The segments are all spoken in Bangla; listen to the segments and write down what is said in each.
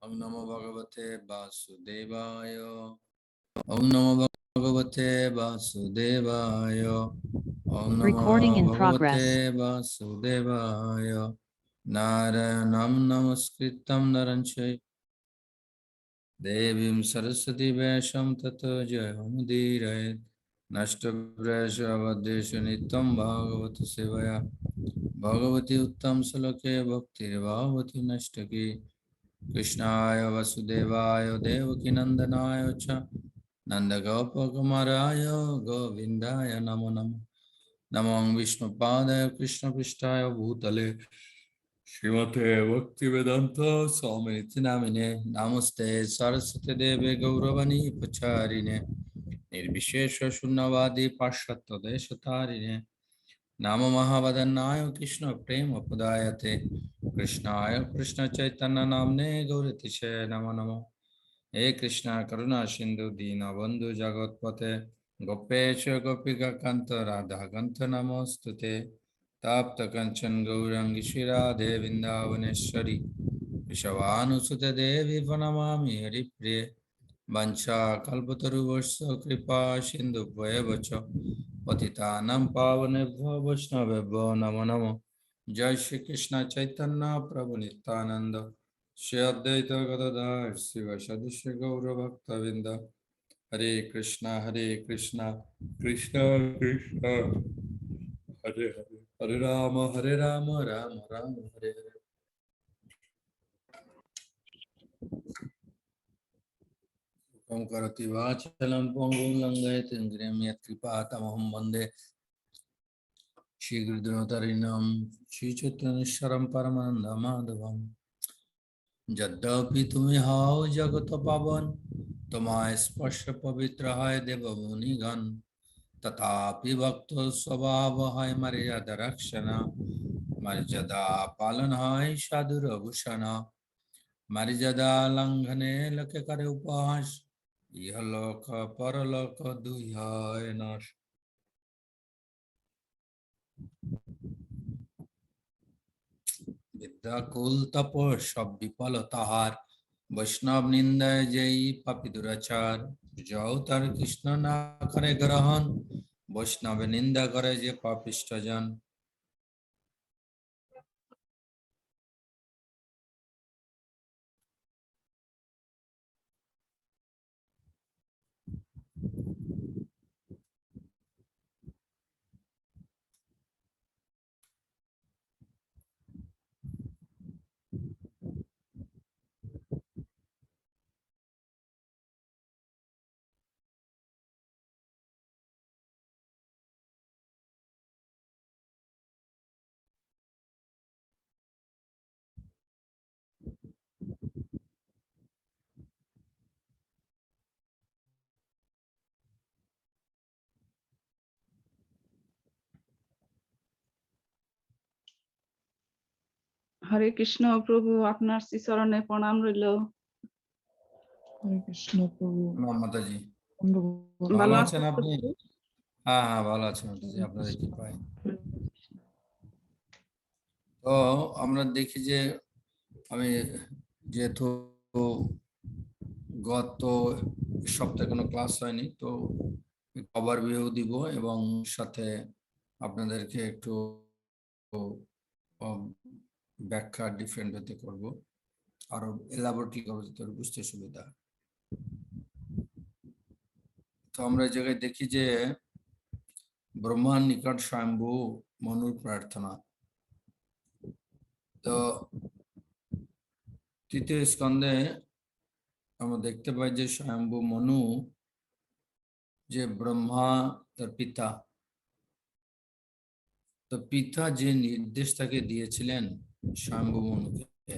ओम नमो भगवते वासुदेवाय। ओम नमो भगवते वासुदेवाय। ओम नमो Recording in भगवते progress. वासुदेवाय। नारायणं नमस्कृतं नरं चैव देवीं सरस्वती व्यासं ततो जयमुदीरयेत्। नष्टप्रायेषु नित्यं भागवत सेवया भगवती उत्तम श्लोके भक्तिर्भावती नष्टकी। कृष्णाय वसुदेवाय देवकीनन्दनाय च नन्दगोपकुमाराय गोविन्दाय नमो नमः। नमो विष्णुपादाय कृष्णपृष्ठाय भूतले श्रीमते भक्तिवेदान्त स्वामिनिति नामिने। नमस्ते सरस्वती देवे गौरवाणी प्रचारिणे निर्विशेष शून्यवादी पाश्चात्य देशतारिणे। नाम महावदन्नाय कृष्ण प्रेम पदायते कृष्णाय कृष्ण चैतन्य नामने गौरतिशय नमो नमः। हे कृष्णा करुणा सिंधु दीनबंधु जगतपते गोपेश गोपिका कांत राधा कांत नमोस्तुते। ताप्त कंचन गौरंगी श्रीराधे वृंदावनेश्वरी वृषभानुसुते देवी प्रणमामि हरिप्रिये। वंशा कल्पतरुवश्च कृपा सिंधु च पतितानां पावनेभ्यो वैष्णवेभ्यो नमो नमो। जय श्री कृष्ण चैतन्य प्रभु नित्यानंद श्री अद्वैत गदाधर शिवसदि श्री गौरभक्तवृंद। हरे कृष्णा कृष्ण कृष्ण हरे हरे, हरे राम राम राम हरे हरे। ओम करति वाचलं पंगुं लंघयते गिरिं यत्कृपातमहं वन्दे श्रीगुरुधरतरिणं श्रीचैतन्येश्वरं परमानन्दमाधवम्। यद्यपि तुमिहाओ जगत पावन तुम्हारे स्पर्श पवित्र है देवमुनिगण तथापि भक्त स्वभाव है मर्यादा रक्षण मर्यादा पालन है साधुर भूषण मर्यादा लंघने लके करे उपहास यह लोक परलोक दुह्य नाश। विद्या कुल तप सब विफल ताहार वैष्णव निंदा जयी पापी दुराचार। जाओ तार कृष्ण ना करे ग्रहण वैष्णव निंदा करे जे पापिष्ट जन। हरे कृष्ण प्रभु আপনার শ্রীচরণে প্রণাম রইল। হরে কৃষ্ণ প্রভু। মাতা জি আমরা ভালো ভালো আছেন আছেন তো আপনি? প্রভু? হ্যাঁ হ্যাঁ ভালো আছি মাতা জি, আপনাদের কৃপায়। তো আমরা দেখি যে আমি যেহেতু গত সপ্তাহে কোনো ক্লাস হয়নি তো ওভারভিউ দিব এবং সাথে আপনাদেরকে একটু ব্যাখ্যা ডিফারেন্ট হতে করব আরো এলাবোরেটলি করবো যাতে বুঝতে সুবিধা। তো আমরা এই জায়গায় দেখি যে ব্রহ্মার নিকট স্বয়ম্ভু মনুর প্রার্থনা। তো তৃতীয় স্কন্ধে আমরা দেখতে পাই যে স্বয়ম্ভু মনু যে ব্রহ্মা তার পিতা, তো পিতা যে নির্দেশ তাকে দিয়েছিলেন স্বয়ম্ভু মনুকে,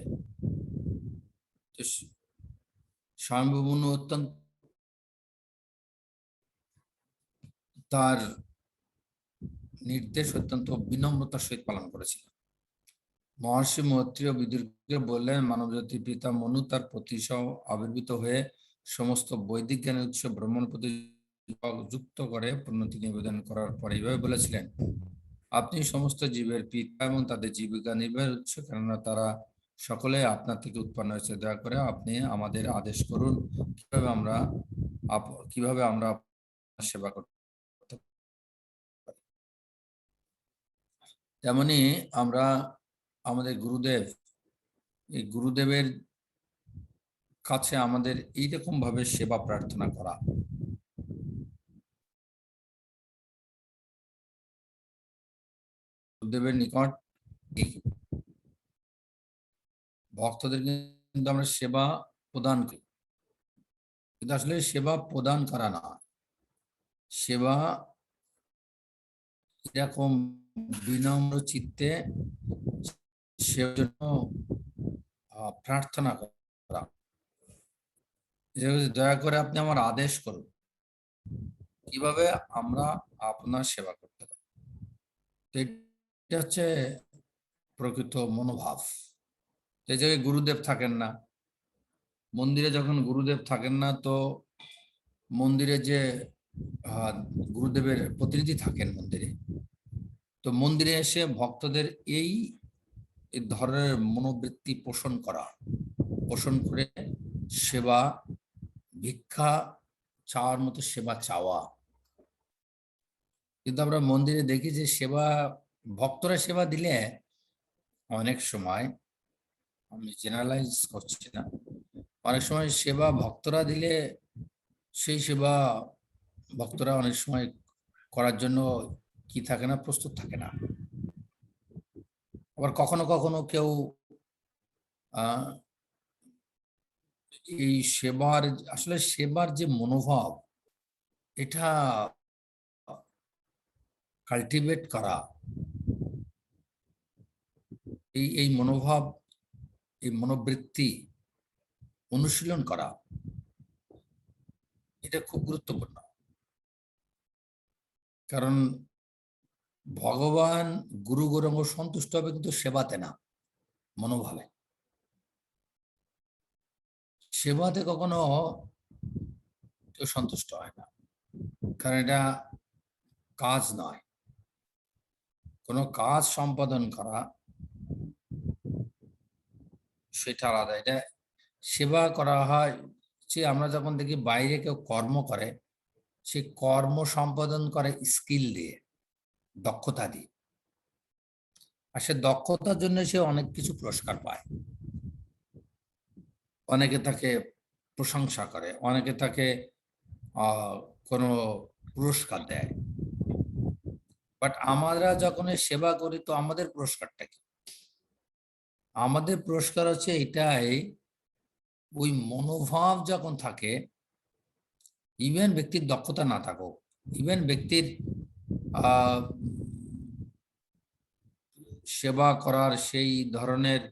স্বয়ম্ভু মনু অত্যন্ত তার নির্দেশ অত্যন্ত বিনম্রতার সহিত পালন করেছিলেন। মহর্ষি মৈত্রেয় বিদুরকে বললেন মানবজাতির পিতা মনু তার প্রতি আবির্ভূত হয়ে সমস্ত বৈদিক জ্ঞানের উৎস ব্রহ্মণ প্রতি যুক্ত করে প্রণতি নিবেদন করার পরে এইভাবে বলেছিলেন, আপনি সমস্ত জীবের পিতা এবং তাদের জীবিকা নির্বাহের উৎস, কেননা তারা সকলে আপনার থেকে উৎপন্ন হয়েছে, দয়া করে আপনি আমাদের আদেশ করুন কিভাবে আমরা আপনার সেবা করতে পারি। তেমনি আমরা আমাদের গুরুদেব, এই গুরুদেবের কাছে আমাদের এইরকম ভাবে সেবা প্রার্থনা করা, গুরুদেবের নিকট এই ভক্তদের কিন্তু আমরা সেবা প্রদান করি, কিন্তু আসলে সেবা প্রদান করা না, সেবা এরকম বিনম্র চিত্তে সেবার জন্য প্রার্থনা করা, দয়া করে আপনি আমার আদেশ করুন কিভাবে আমরা আপনার সেবা করতে পারি। এটা হচ্ছে প্রকৃত মনোভাব। এই জায়গায় গুরুদেব থাকেন না, মন্দিরে যখন গুরুদেব থাকেন না, তো মন্দিরে যে গুরুদেবের প্রতিনিধি থাকেন মন্দিরে, তো মন্দিরে এসে ভক্তদের এই ধরনের মনোবৃত্তি পোষণ করে সেবা, ভিক্ষা চাওয়ার মতো সেবা চাওয়া। কিন্তু আমরা মন্দিরে দেখি যে ভক্তরা সেবা দিলে অনেক সময়, আমি জেনারেলাইজ করছি না, অনেক সময় সেবা ভক্তরা দিলে সেই সেবা ভক্তরা অনেক সময় করার জন্য কি থাকে না, প্রস্তুত থাকে না। আবার কখনো কখনো কেউ এই সেবার যে মনোভাব, এটা কাল্টিভেট করা, এই মনোভাব, এই মনোবৃত্তি অনুশীলন করা, এটা খুব গুরুত্বপূর্ণ। কারণ ভগবান গুরু গৌরাঙ্গ সন্তুষ্ট হবে কিন্তু সেবাতে না, মনোভাবে। সেবাতে কখনো কেউ সন্তুষ্ট হয় না, কারণ এটা কাজ নয়। কোনো কাজ সম্পাদন করা সেটা আলাদা, এটা সেবা করা হয়। যে আমরা যখন দেখি বাইরে কেউ কর্ম করে, সে কর্ম সম্পাদন করে স্কিল দিয়ে, দক্ষতা দিয়ে, আর সে দক্ষতার জন্য সে অনেক কিছু পুরস্কার পায়। অনেকে তাকে প্রশংসা করে, অনেকে তাকে কোনো পুরস্কার দেয়। বাট আমরা যখন সেবা করি, তো আমাদের পুরস্কারটা কি? আমাদের পুরস্কার হচ্ছে এটাই, ওই মনোভাব যখন থাকে, ইভেন ব্যক্তির দক্ষতা না থাকুক, ইভেন ব্যক্তির সেবা করার সেই ধরনের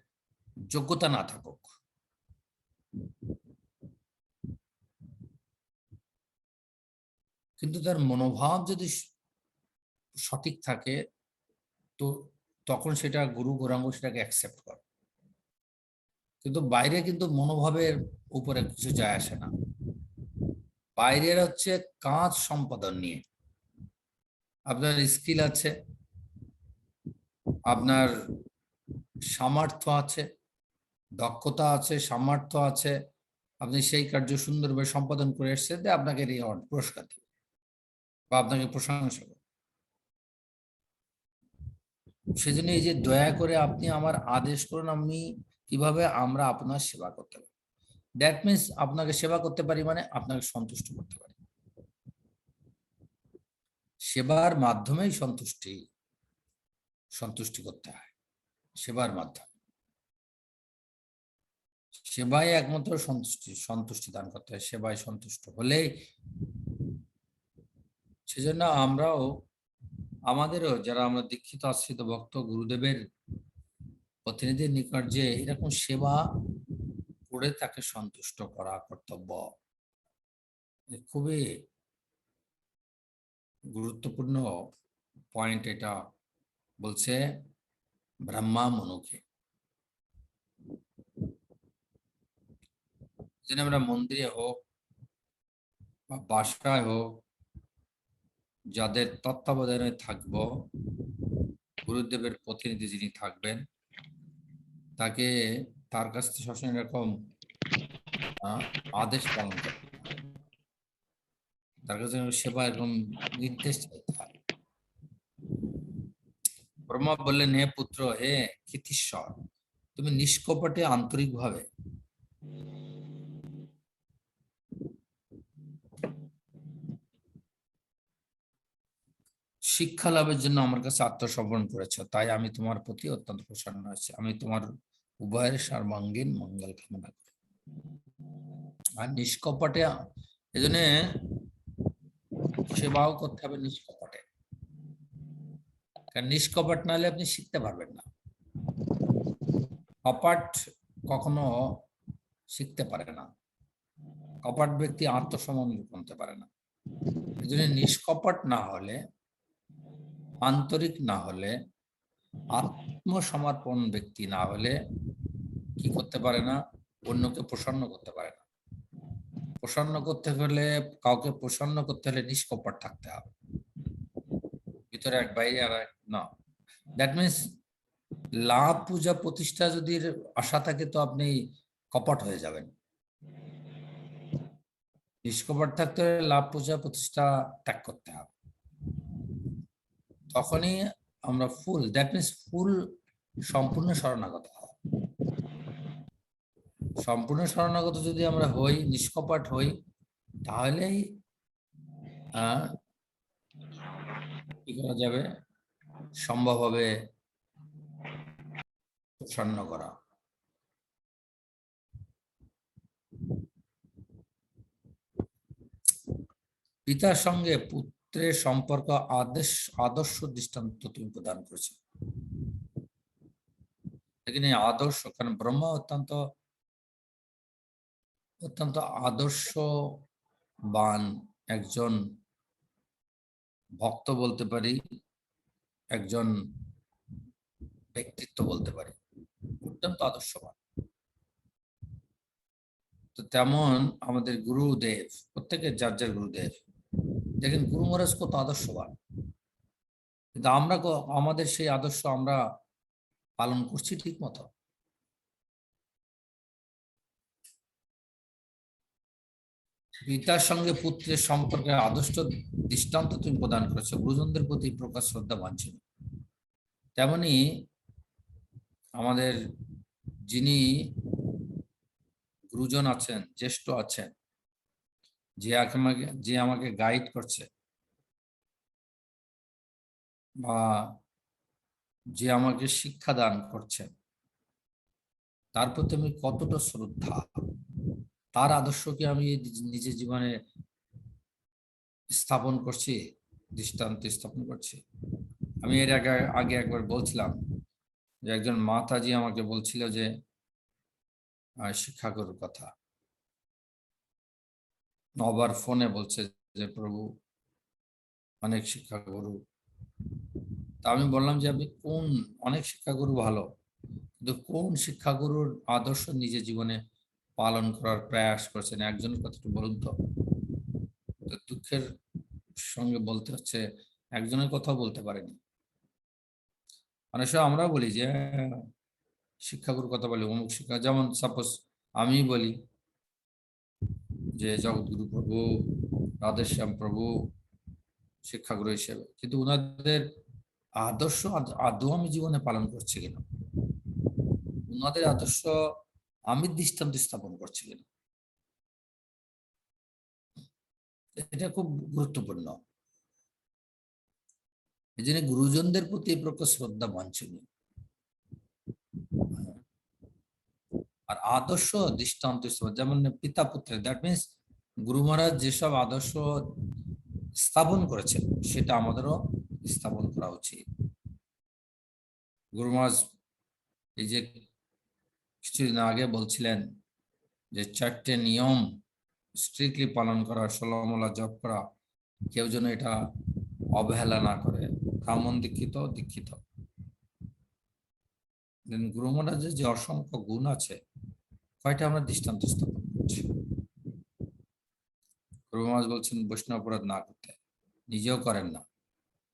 যোগ্যতা না থাকুক, কিন্তু তার মনোভাব যদি সঠিক থাকে, তো তখন সেটা গুরু গৌরাঙ্গ সেটাকে অ্যাকসেপ্ট করে। কিন্তু বাইরে কিন্তু মনোভাবের উপরে কিছু যায় আসে না। বাইরের হচ্ছে কাজ সম্পাদন নিয়ে, আপনার স্কিল আছে, আপনার সামর্থ্য আছে, দক্ষতা আছে, সামর্থ্য আছে, আপনি সেই কার্য সুন্দরভাবে সম্পাদন করে এসেছেন, আপনাকে রিওয়ার্ড, পুরস্কার দিবে বা আপনাকে প্রশংসা করবে। সেজন্য এই যে দয়া করে আপনি আমার আদেশ করুন আমি কিভাবে আমরা আপনার সেবা করতে পারি, দ্যাট মিনস আপনাকে সেবা করতে পারি মানে আপনাকে সন্তুষ্ট করতে পারি। সেবার মাধ্যমেই সন্তুষ্টি করতে হয়, সেবার মাধ্যমে সেবাই একমাত্র সন্তুষ্টি দান করতে হয়, সেবায় সন্তুষ্ট হলে। সেজন্য আমাদেরও যারা আমরা দীক্ষিত আশ্রিত ভক্ত, গুরুদেবের প্রতিনিধির নিকট যে এরকম সেবা করে তাকে সন্তুষ্ট করা কর্তব্য, খুবই গুরুত্বপূর্ণ পয়েন্ট। এটা বলছে ব্রহ্মা মনুকে। যেন আমরা মন্দিরে হোক বা বাসায় হোক, যাদের তত্ত্বাবধানে থাকবো, গুরুদেবের প্রতিনিধি যিনি থাকবেন, তাকে তার কাছ থেকে সবসময় এরকম আদেশ পালন করতে হয়, তার কাছে সেবা এরকম নির্দেশ চাইতে হয়। ব্রহ্মা বললেন, হে পুত্র, হে ক্ষিতীশ্বর, তুমি নিষ্কপটে আন্তরিকভাবে শিক্ষা লাভের জন্য আমার কাছে আত্মসমর্পণ করেছ, তাই আমি তোমার প্রতি অত্যন্ত প্রসন্ন হয়েছি। আমি তোমার উভয়ের সর্বাঙ্গীন মঙ্গল কামনা করি। আর নিষ্কপটে এজন্য সেবাও করতে হবে নিষ্কপটে, কারণ নিষ্কপট না হলে আপনি শিখতে পারবেন না। কপট কখনো শিখতে পারে না, কপট ব্যক্তি আত্মসমর্পণ করতে পারে না। এই জন্য নিষ্কপট না হলে, আন্তরিক না হলে, আত্মসমর্পণ ব্যক্তি না হলে কি করতে পারে না? অন্যকে প্রসন্ন করতে পারে না। প্রসন্ন করতে হলে, কাউকে প্রসন্ন করতে হলে নিষ্কপট থাকতে হবে, ভিতরে এক বাইরে আর এক না। দ্যাট মিনস লাভ পূজা প্রতিষ্ঠা যদি আশা থাকে তো আপনি কপট হয়ে যাবেন। নিষ্কপট থাকতে হলে লাভ পূজা প্রতিষ্ঠা ত্যাগ করতে হবে, তখনই আমরা ফুল, দ্যাট মিনস ফুল সম্পূর্ণ শরণাগত হওয়া। সম্পূর্ণ শরণাগত যদি আমরা হই, নিষ্কপট হই, তাহলেই কি করা যাবে? সম্ভব হবে প্রসন্ন করা। পিতার সঙ্গে পুত্রের সম্পর্ক আদর্শ দৃষ্টান্ত তুমি প্রদান করেছো। এখানে আদর্শ, কারণ ব্রহ্মা অত্যন্ত অত্যন্ত আদর্শবান একজন ভক্ত বলতে পারি, একজন ব্যক্তিত্ব বলতে পারি, অত্যন্ত আদর্শবান। তো তেমন আমাদের গুরুদেব, প্রত্যেকের যার যার গুরুদেব, দেখেন গুরু মহারাজ কত আদর্শবান, কিন্তু আমরা আমাদের সেই আদর্শ আমরা পালন করছি ঠিক মতো? পিতার সঙ্গে পুত্রের সম্পর্কে আদর্শ দৃষ্টান্ত তুমি প্রদান করেছো, গুরুজনদের প্রতি প্রকাশ শ্রদ্ধা বাঞ্ছনীয়। তেমনি আমাদের যিনি গুরুজন আছেন, জ্যেষ্ঠ আছেন, যে আমাকে গাইড করছে বা যে আমাকে শিক্ষা দান করছেন, তার প্রতি আমি কতটা শ্রদ্ধা, তার আদর্শকে আমি নিজের জীবনে স্থাপন করছি, দৃষ্টান্ত স্থাপন করছি। আমি এর আগে একবার বলছিলাম যে একজন মাতাজি আমাকে বলছিল যে শিক্ষাগুরুর কথা, আবার ফোনে বলছে যে প্রভু অনেক শিক্ষাগুরু। তা আমি বললাম যে আপনি কোন, অনেক শিক্ষাগুরু ভালো, কিন্তু কোন শিক্ষাগুরুর আদর্শ নিজের জীবনে পালন করার প্রয়াস করছেন একজনের কথা একটু বলুন তো। দুঃখের সঙ্গে বলতে হচ্ছে একজনের কথাও বলতে পারেনি। অনেক সময় আমরা বলি যে শিক্ষাগুরুর কথা বলি, অমুক শিক্ষা, যেমন সাপোজ আমি বলি যে জগৎগুরু প্রভু, রাধেশ্যাম প্রভু শিক্ষাগুরু হিসেবে, কিন্তু ওনাদের আদর্শ আদৌ আমি জীবনে পালন করছি কিনা, ওনাদের আদর্শ আমি দৃষ্টান্ত স্থাপন করছি কিনা, এটা খুব গুরুত্বপূর্ণ। এই জন্য গুরুজনদের প্রতি এই প্রকার শ্রদ্ধা বাঞ্ছনীয়। আর আদর্শ দৃষ্টান্ত, যেমন পিতা পুত্রের, দ্যাট মিনস গুরু মহারাজ যেসব আদর্শ স্থাপন করেছেন সেটা আমাদেরও স্থাপন করা উচিত। গুরু মহারাজ এই যে কিছুদিন আগে বলছিলেন যে 4টে নিয়ম স্ট্রিক্টলি পালন করা, 16 মালা জপ করা, কেউ যেন এটা অবহেলা না করে, ব্রাহ্মণ দীক্ষিত দীক্ষিত। গুরু মহারাজের যে অসংখ্য গুণ আছে, কয়টা আমরা দৃষ্টান্ত স্থাপন করছি। গুরু মহারাজ বলছেন বৈষ্ণব অপরাধ না করতে, নিজেও করেন না,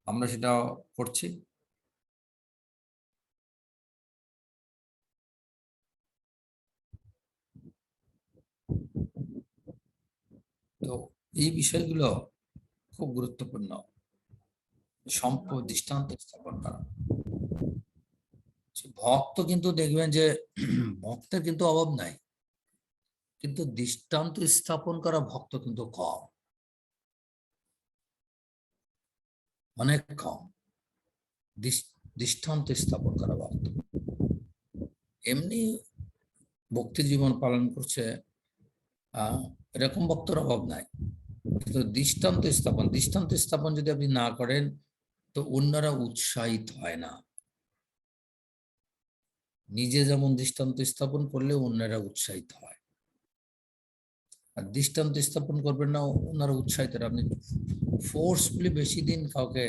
আমরা সেটা করছি। এই বিষয়গুলো খুব গুরুত্বপূর্ণ, দৃষ্টান্ত স্থাপন করা। ভক্ত কিন্তু দেখবেন যে ভক্তের কিন্তু অভাব নাই, কিন্তু দৃষ্টান্ত স্থাপন করা ভক্ত কিন্তু কম, অনেক কম দৃষ্টান্ত স্থাপন করা ভক্ত। এমনি ভক্তি জীবন পালন করছে এরকম ভক্তর অভাব নাই, কিন্তু দৃষ্টান্ত স্থাপন যদি আপনি না করেন তো অন্যরা উৎসাহিত হয় না। নিজে যেমন দৃষ্টান্ত স্থাপন করলে অন্যরা উৎসাহিত হয়, আর দৃষ্টান্ত স্থাপন করবেন না ওনারা উৎসাহিত হয়। আপনি ফোর্সফুলি বেশি দিন কাউকে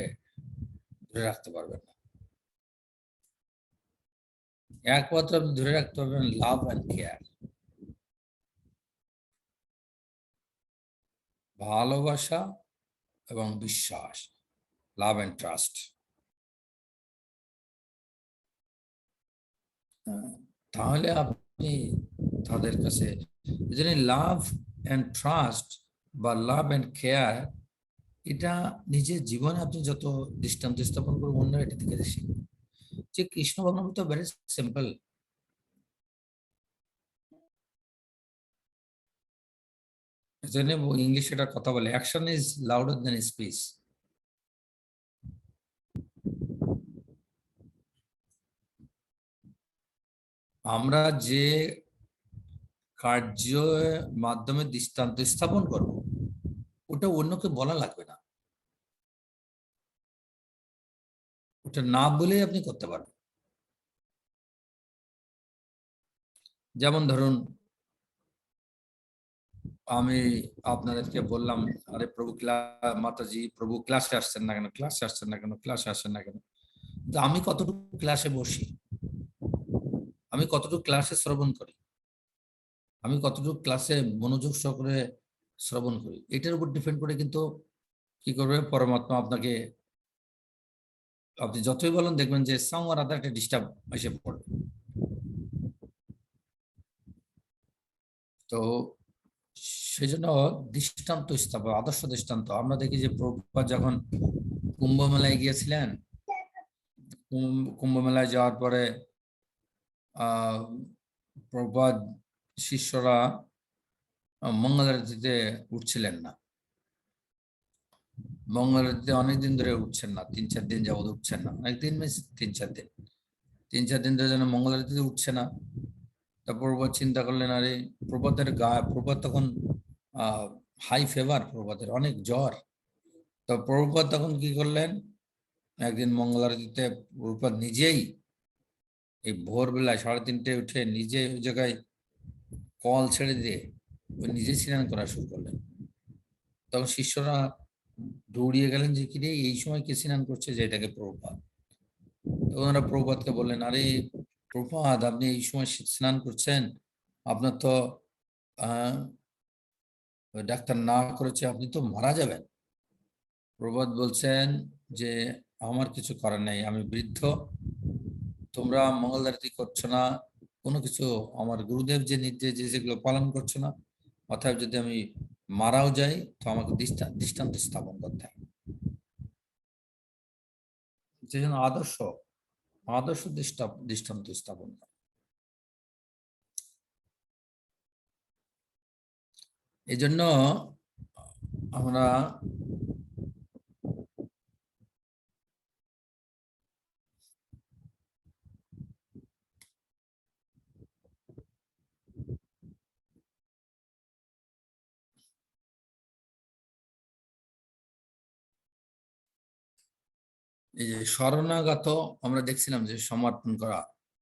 ধরে রাখতে পারবেন না। একমাত্র আপনি ধরে রাখতে পারবেন লাভ অ্যান্ড কেয়ার, ভালোবাসা এবং বিশ্বাস, লাভ অ্যান্ড ট্রাস্ট। তাহলে আপনি তাদের কাছে লাভ অ্যান্ড ট্রাস্ট বা লাভ অ্যান্ড কেয়ার, এটা নিজের জীবনে আপনি যত দৃষ্টান্ত স্থাপন করবেন অন্যরা এটা থেকে শিখবে। যে কৃষ্ণ ভগবান তো ভেরি সিম্পল। এজন্য ইংলিশে একটা কথা বলে, action is louder than speech. আমরা যে কার্যের মাধ্যমে দৃষ্টান্ত স্থাপন করব ওটা অন্যকে বলা লাগবে না, ওটা না বলেই আপনি করতে পারবেন। যেমন ধরুন আমি আপনাদেরকে বললাম, আরে প্রভু মাতাজি প্রভু ক্লাসে আসছেন না কেন, ক্লাসে আসছেন না কেন, ক্লাসে আসছেন না কেন। তো আমি কতটুকু ক্লাসে বসি, আমি কতটুকু ক্লাসে শ্রবণ করি, আমি কতটুকু ক্লাসে মনোযোগ সহকারে শ্রবণ করি, এটার উপর ডিপেন্ড করে কিন্তু কি করবে পরমাত্মা আপনাকে। আপনি যতই বলেন দেখবেন যে সাম আর আদার একটা ডিস্টার্ব এসে পড়বে। তো সেই জন্য দৃষ্টান্ত স্থাপন, আদর্শ দৃষ্টান্ত। আমরা দেখি যে প্রভুপাদ যখন কুম্ভ মেলায় গিয়েছিলেন, কুম্ভ মেলায় যাওয়ার পরে প্রভুপাদ শিষ্যরা মঙ্গল আরতিতে উঠছিলেন না, মঙ্গল আরতিতে অনেকদিন ধরে উঠছেন না, 3-4 দিন যাবত উঠছেন না, একদিন 3-4 দিন ধরে যেন মঙ্গল আরতিতে উঠছে না। তা প্রভুপাদ চিন্তা করলেন, আরে প্রভুপাদ তখন হাই ফিভার, প্রভুপাদের অনেক জ্বর। তো প্রভুপাদ তখন কি করলেন, একদিন মঙ্গল আরতিতে প্রভুপাদ নিজেই এই ভোরবেলায় 3:30 উঠে নিজে ওই জায়গায় কল ছেড়ে দিয়ে নিজে স্নান করা শুরু করলেন। তখন শিষ্যরা দৌড়িয়ে গেলেন যে কিরে এই সময় কে স্নান করছে, যে এটাকে প্রভুপাদ। তখন ওরা প্রভুপাদকে বললেন, আরে প্রভুপাদ আপনি এই সময় স্নান করছেন, আপনার তো ডাক্তার না করেছে, আপনি তো মারা যাবেন। প্রভুপাদ বলছেন যে আমার কিছু করার নেই, আমি বৃদ্ধ, তোমরা মঙ্গল আরতি করছো না, কোনো কিছু আমার গুরুদেব যে নির্দেশ যেগুলো পালন করছো না, অর্থাৎ যদি আমি মারাও যাই তো আমাকে দৃষ্টান্ত স্থাপন করতে হবে। যে জন্য আদর্শ দৃষ্টান্ত স্থাপন করে। এই জন্য আমরা এই যে শরণাগত, আমরা দেখছিলাম যে সমর্পণ করা,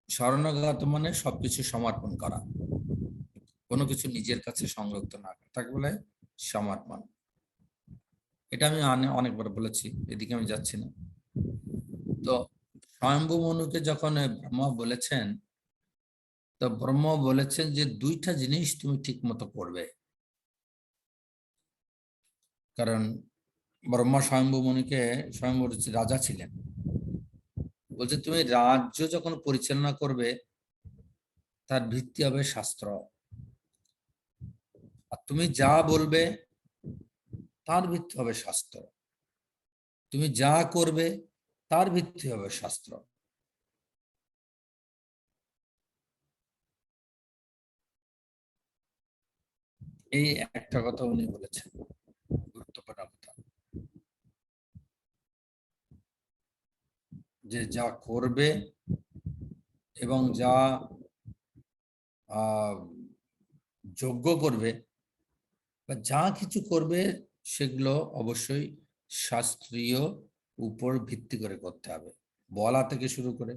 শরণাগত মানে সবকিছু সমর্পণ করা, কোনো কিছু নিজের কাছে সংরক্ষিত না করা, তাকে বলে সমর্পণ। এটা আমি অনেকবার বলেছি, এদিকে আমি যাচ্ছি না। তো স্বয়ম্ভু মনুকে যখন ব্রহ্মা বলেছেন, তো ব্রহ্মা বলেছেন যে 2টা জিনিস তুমি ঠিক মতো করবে। কারণ ব্রহ্মা স্বয়ম্ভু মনুকে, স্বয়ম্ভু রাজা ছিলেন, বলছে তুমি রাজ্য যখন পরিচালনা করবে তার ভিত্তি হবে শাস্ত্র, আর তুমি যা বলবে তার ভিত্তি হবে শাস্ত্র। তুমি যা করবে তার ভিত্তি হবে শাস্ত্র। এই একটা কথা উনি বলেছেন, গুরুত্বপূর্ণ কথা, যে যা করবে এবং যা যোগ্য করবে বা যা কিছু করবে সেগুলো অবশ্যই শাস্ত্রীয় উপর ভিত্তি করে করতে হবে। বলা থেকে শুরু করে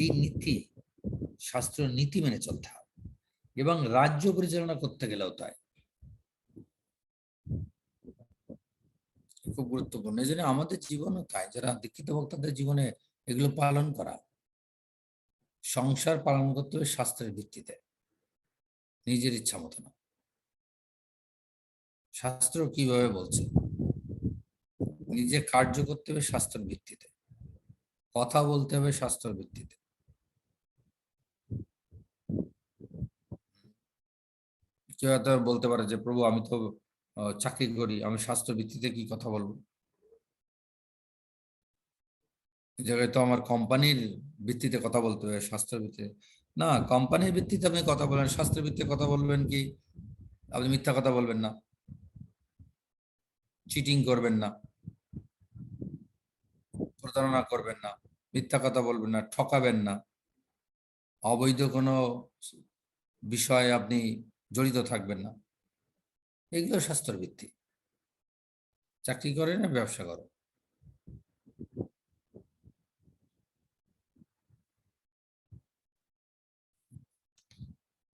এই নীতি, শাস্ত্রীয় নীতি মেনে চলতে হবে, এবং রাজ্য পরিচালনা করতে গেলেও তাই। খুব গুরুত্বপূর্ণ। এই জন্য আমাদের জীবনও তাই, যারা দীক্ষিত ভক্তদের জীবনে এগুলো পালন করা। সংসার পালন করতে হবে শাস্ত্রের ভিত্তিতে, নিজের ইচ্ছা মতো না। শাস্ত্র কিভাবে বলছে, নিজে কার্য করতে হবে শাস্ত্রের ভিত্তিতে, কথা বলতে হবে শাস্ত্রের ভিত্তিতে। কেউ হয়তো বলতে পারে যে প্রভু আমি তো চাকরি করি, আমি শাস্ত্র ভিত্তিতে কি কথা বলবো? এই জায়গায় তো আমার কোম্পানির ভিত্তিতে কথা বলতে হবে, শাস্ত্রের ভিত্তিতে না। কোম্পানির ভিত্তিতে আপনি কথা বলেন, শাস্ত্রের ভিত্তিতে কথা বলবেন কি? আপনি মিথ্যা কথা বলবেন না, চিটিং করবেন না, প্রতারণা করবেন না, মিথ্যা কথা বলবেন না, ঠকাবেন না, অবৈধ কোনো বিষয়ে আপনি জড়িত থাকবেন না। এগুলো শাস্ত্রের ভিত্তি। চাকরি করে না ব্যবসা করো।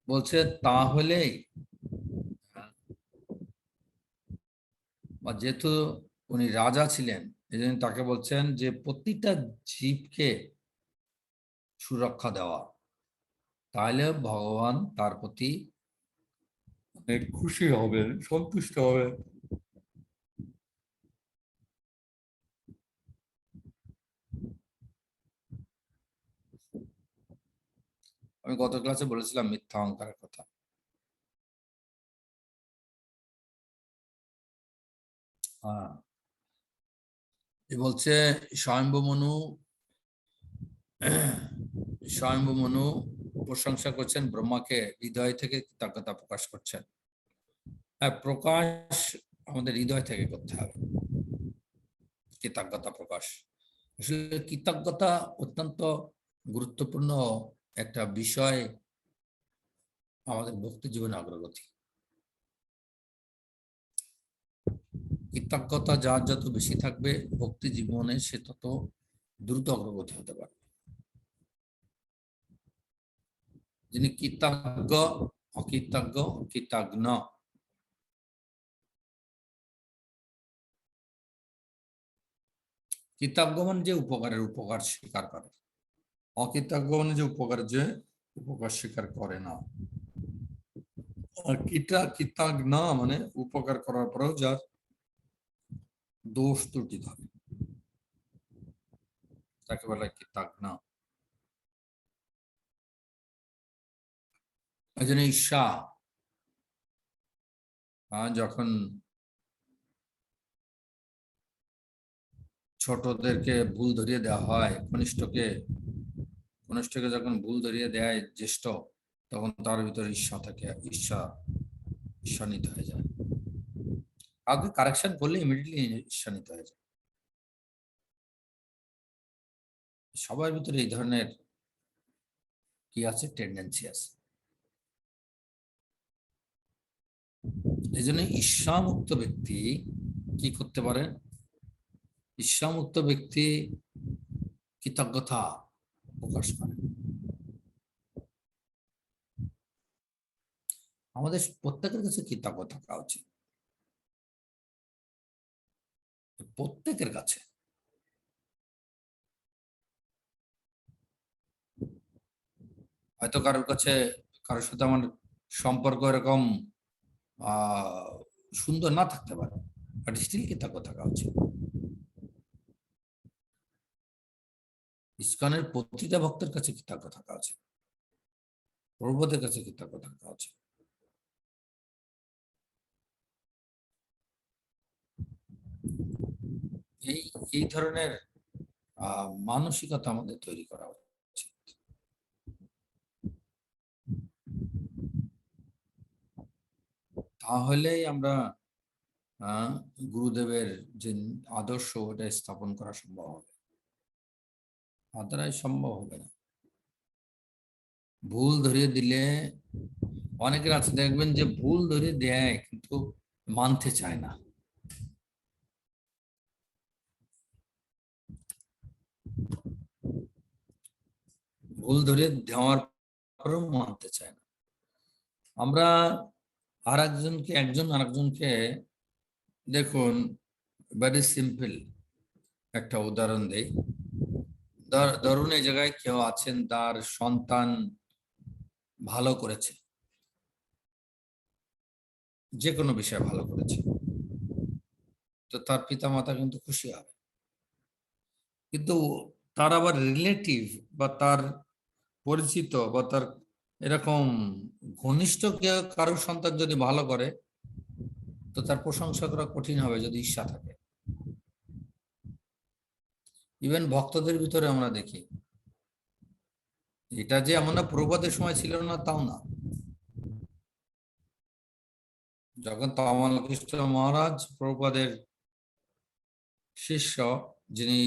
বলছে তাহলেই, যেহেতু উনি রাজা ছিলেন, এই জন্য তাকে বলছেন যে প্রতিটা জীবকে সুরক্ষা দেওয়া, তাহলে ভগবান তার প্রতি অনেক খুশি হবে, সন্তুষ্ট হবে। আমি গত ক্লাসে বলেছিলাম মিথ্যা অহংকারের কথা। বলছে স্বয়ম্ভু মনু, স্বয়ম্ভু মনু প্রশংসা করছেন ব্রহ্মাকে, হৃদয় থেকে কৃতজ্ঞতা প্রকাশ করছেন। হ্যাঁ, প্রকাশ আমাদের হৃদয় থেকে করতে হবে, কৃতজ্ঞতা প্রকাশ। আসলে কৃতজ্ঞতা অত্যন্ত গুরুত্বপূর্ণ একটা বিষয় আমাদের ভক্তি জীবনে অগ্রগতি। কৃতজ্ঞতা যার যত বেশি থাকবে ভক্তি জীবনে, সে তত দ্রুত অগ্রগতি হতে পারে। যিনি কৃতজ্ঞ, অকৃতজ্ঞ, কৃতজ্ঞ। কৃতজ্ঞ মানে যে উপকারের উপকার স্বীকার করে, অকৃতজ্ঞ মানে যে উপকারের যে উপকার স্বীকার করে না। আর কৃতজ্ঞ মানে উপকার করার পরেও যার দোষ ত্রুটি থাকে তাকে বলা হয় কৃতজ্ঞ। এই জন্য ঈর্ষা, যখন ছোটদেরকে ভুল ধরিয়ে দেওয়া হয়, কনিষ্ঠকে যখন ভুল ধরিয়ে দেয় জ্যেষ্ঠ, তখন তার ভিতরে ঈর্ষা থাকে, ঈর্ষান্বিত হয়ে যায়। কাউকে কারেকশন করলে ইমিডিয়েটলি ঈর্ষান্বিত হয়ে যায়। সবার ভিতরে এই ধরনের কি আছে, টেন্ডেন্সি আছে। এই জন্য ঈর্ষামুক্ত ব্যক্তি কি করতে পারে? ঈর্ষামুক্ত ব্যক্তি কৃতজ্ঞতা প্রকাশ করে। আমাদের প্রত্যেকের কাছে কৃতজ্ঞ থাকা উচিত, প্রত্যেকের কাছে। হয়তো কারোর সাথে আমার সম্পর্ক এরকম সুন্দর না থাকতে পারে, বাট স্টিল কৃতজ্ঞ থাকা উচিত। ইস্কনের প্রতিটা ভক্তের কাছে কৃতজ্ঞ থাকা উচিত, প্রভুদের কাছে কৃতজ্ঞ থাকা উচিত। এই এই ধরনের মানসিকতা আমাদের তৈরি করা উচিত। তাহলেই আমরা গুরুদেবের যে আদর্শ ওটা স্থাপন করা সম্ভব হবে, তাছাড়াই সম্ভব হবে না। ভুল ধরিয়ে দিলে, অনেকের আছে দেখবেন যে ভুল ধরিয়ে দেয় কিন্তু মানতে চায় না। ভুল ধরে দেওয়ার পরেও মানতে চায় না। আমরা একজন আরেকজনকে দেখুন, ভেরি সিম্পল একটা উদাহরণ দেই। ধরুন এই জায়গায় কেউ আছেন, তার সন্তান ভালো করেছে, যে কোনো বিষয়ে ভালো করেছে, তো তার পিতামাতা কিন্তু খুশি হবে। কিন্তু তার আবার রিলেটিভ বা তার পরিচিত বা তার এরকম ঘনিষ্ঠ কেউ কারোর সন্তান যদি ভালো করে, তো তার প্রশংসা করা কঠিন হবে যদি ঈর্ষা থাকে। ইভেন ভক্তদের ভিতরে আমরা দেখি, এটা যে আমরা প্রভুপাদের সময় ছিল না তাও না। যখন তমাল কৃষ্ণ মহারাজ প্রভুপাদের শিষ্য, যিনি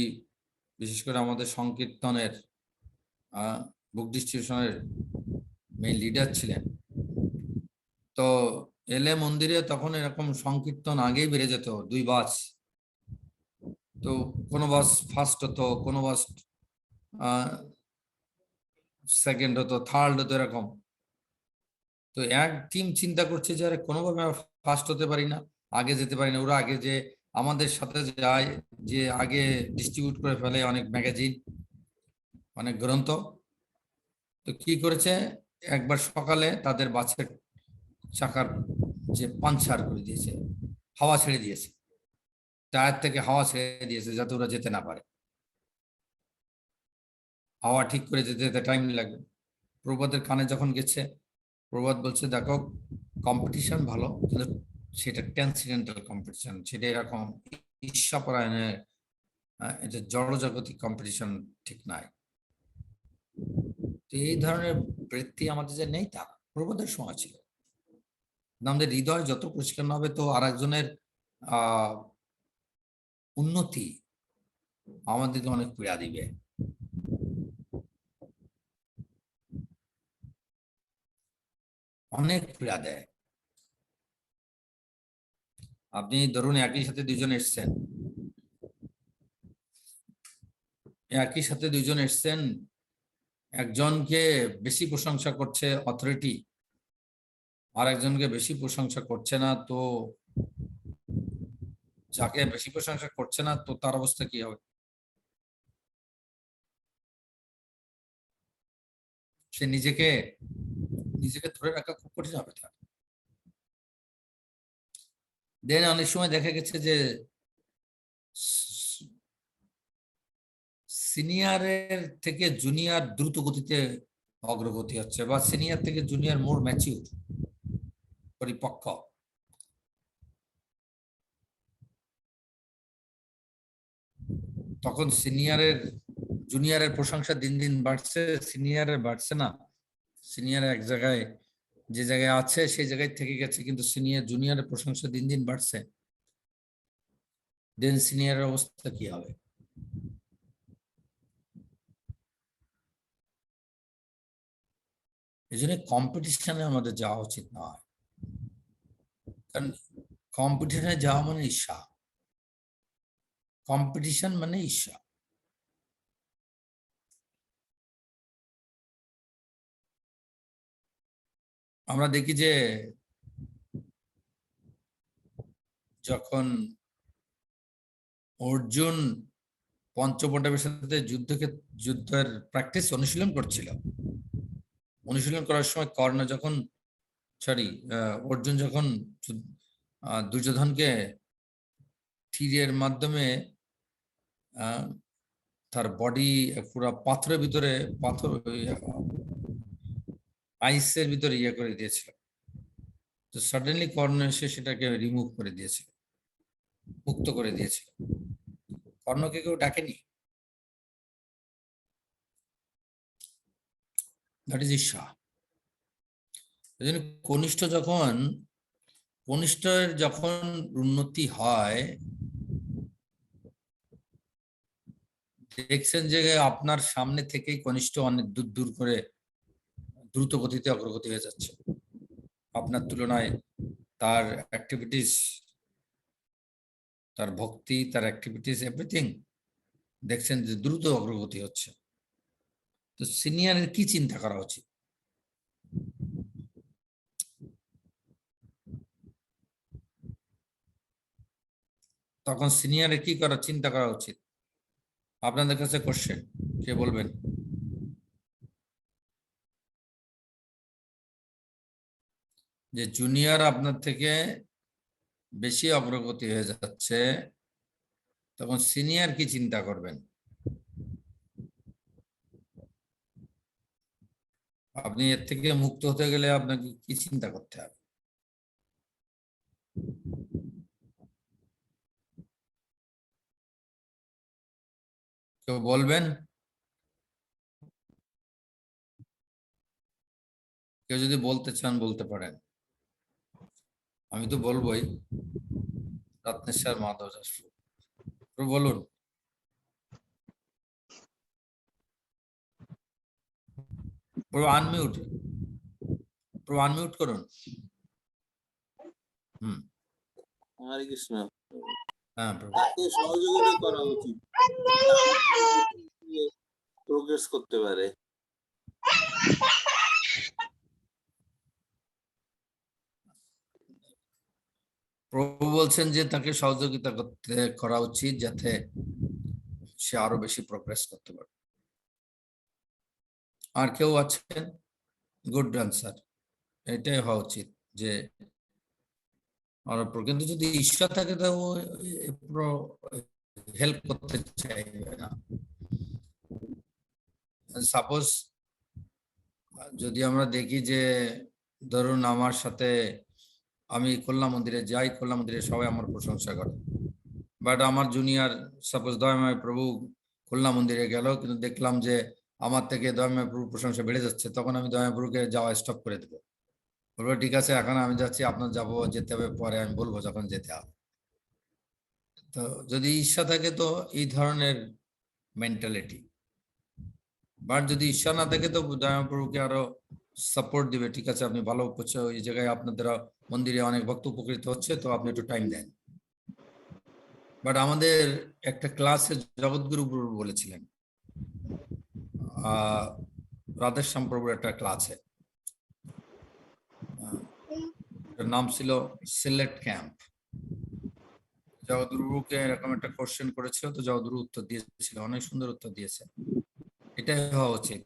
বিশেষ করে আমাদের সংকীর্তনের বুক ডিস্ট্রিবিউশনের মেইন লিডার ছিলেন, তো এলে মন্দিরে তখন এরকম সংকীর্তন আগেই বেড়ে যেত 2 বাস। তো কোনো বাস ফার্স্ট হতো, কোনো বাস সেকেন্ড হতো, থার্ড হতো, এরকম। তো এক টিম চিন্তা করছে যে আরে কোনোভাবে ফার্স্ট হতে পারি না, আগে যেতে পারি না। ওরা আগে যে আমাদের সাথে যায়, যে আগে ডিস্ট্রিবিউট করে ফেলে অনেক ম্যাগাজিন, অনেক গ্রন্থ। তো কি করেছে, একবার সকালে তাদের বাসের চাকার যে পাঞ্চার করে দিয়েছে, হাওয়া ছেড়ে দিয়েছে, টায়ার থেকে হাওয়া ছেড়ে দিয়েছে যাতে ওরা যেতে না পারে। হাওয়া ঠিক করে যেতে যেতে টাইম লাগবে। প্রভাতের কানে যখন গেছে, প্রভাত বলছে দেখো কম্পিটিশন ভালো, কিন্তু সেটা ট্রান্সিডেন্টাল কম্পিটিশন, সেটা এরকম ঈর্ষাপরায়ণের, এটা জড়জাগতিক কম্পিটিশন ঠিক নাই। তো এই ধরনের বৃত্তি আমাদের যে নেই, তা প্রভাতের সময় ছিল। আমাদের হৃদয় যত পরিষ্কার না হবে, তো আর একজনের উন্নতি আমাদেরকে অনেক পীড়া দিবে। অনেক পীড়া দেয়। আপনি ধরুন একই সাথে দুজন এসছেন, একজনকে বেশি প্রশংসা করছে অথরিটি, আর একজনকে বেশি প্রশংসা করছে না। তো যাকে বেশি প্রশংসা করছে না, তো তার অবস্থা কি হবে? সে নিজেকে ধরে রাখা খুব কঠিন হবে তার। দেন অনেক সময় দেখা গেছে যে সিনিয়রের থেকে জুনিয়র দ্রুত গতিতে অগ্রগতি হচ্ছে, বা সিনিয়র থেকে জুনিয়র মোর ম্যাচিউর, পরিপক্ক। তখন জুনিয়রের প্রশংসা দিন দিন বাড়ছে, সিনিয়রের বাড়ছে না। সিনিয়র এক জায়গায়, যে জায়গায় আছে সেই জায়গায় থেকে গেছে, কিন্তু জুনিয়রের প্রশংসা দিন দিন বাড়ছে। দেন সিনিয়রের অবস্থা কি হবে? এই জন্য কম্পিটিশনে আমাদের যাওয়া উচিত নয়, কারণ কম্পিটিশনে যাওয়া মানে ঈর্ষা। কম্পিটিশন মানে ঈর্ষা। আমরা দেখি যে যখন অর্জুন পঞ্চপাণ্ডবের সাথে যুদ্ধের প্র্যাকটিস অনুশীলন করছিল, অনুশীলন করার সময় অর্জুন যখন দুর্যোধনকে তীরের মাধ্যমে তার বডি পুরো পাথরের ভিতরে, আইসের ভিতরে ইয়ে করে দিয়েছিল, তো সাডেনলি কর্ণ এসে সেটাকে রিমুভ করে দিয়েছিল, মুক্ত করে দিয়েছিল। কর্ণকে কেউ ডাকেনি, দ্যাট ইজ ঈর্ষা। এই জন্য কনিষ্ঠের যখন উন্নতি হয়, দেখছেন যে আপনার সামনে থেকেই কনিষ্ঠ অনেক দূর দূর করে দ্রুত গতিতে অগ্রগতি হয়ে যাচ্ছে, আপনার তুলনায় তার অ্যাক্টিভিটিস, তার ভক্তি, তার অ্যাক্টিভিটিস, এভরিথিং দেখছেন যে দ্রুত অগ্রগতি হচ্ছে। তো সিনিয়রের কি চিন্তা করা উচিত? তখন সিনিয়রের কি করার চিন্তা করা উচিত? আপনাদের কাছে কোশ্চেন, কে বলবেন? যে জুনিয়র আপনার থেকে বেশি অগ্রগতি হয়ে যাচ্ছে, তখন সিনিয়র কি চিন্তা করবেন? আপনি এর থেকে মুক্ত হতে গেলে আপনাকে কি চিন্তা করতে হবে? কেউ বলবেন? কেউ যদি বলতে চান বলতে পারেন, আমি তো বলবোই। রত্নেশ্বর মাধব দাস প্রভু, বলুন। প্রভু আনমিউট, প্রভু আনমিউট করুন। হরে কৃষ্ণ। হ্যাঁ প্রভু। তাকে সহযোগিতা করা উচিত, প্রোগ্রেস করতে পারে। প্রভু বলছেন যে তাকে সহযোগিতা করা উচিত যাতে সে আরো বেশি প্রোগ্রেস করতে পারে। আর কেউ আছেন? গুড আনসার, এটাই হওয়া উচিত। যে কিন্তু যদি ঈশ্বর থাকে তো হেল্প করতে চাইবে না। সাপোজ যদি আমরা দেখি যে ধরুন আমার সাথে, আমি খুলনা মন্দিরে যাই, খুলনা মন্দিরে সবাই আমার প্রশংসা করে, বাট আমার জুনিয়র সাপোজ দয়াময় প্রভু খুলনা মন্দিরে গেল, কিন্তু দেখলাম যে আমার থেকে দয়াময় প্রভু প্রশংসা বেড়ে যাচ্ছে, তখন আমি দয়াময় প্রভুকে যাওয়া স্টপ করে দেবো, বলবো ঠিক আছে এখন আমি যাচ্ছি, আপনার যাবো, যেতে হবে পরে, আমি বলবো যখন যেতে হবে। তো যদি ইচ্ছা থাকে তো এই ধরনের মেন্টালিটি, বাট যদি ইচ্ছা না থাকে তো দয়াময় প্রভুকে আরো সাপোর্ট দিবে, ঠিক আছে আপনি ভালো করছে, ওই জায়গায় আপনাদের মন্দিরে অনেক ভক্ত উপকৃত হচ্ছে, তো আপনি একটু টাইম দেন। বাট আমাদের একটা ক্লাসে জগৎগুরু বলেছিলেন, রাধেশ্যাম প্রভুর একটা ক্লাসে, নাম ছিল সিলেট ক্যাম্প। জগৎগুরুকে এরকম একটা কোশ্চেন করেছিল, তো জগৎগুরু উত্তর দিয়েছিল, অনেক সুন্দর উত্তর দিয়েছে। এটাই হওয়া উচিত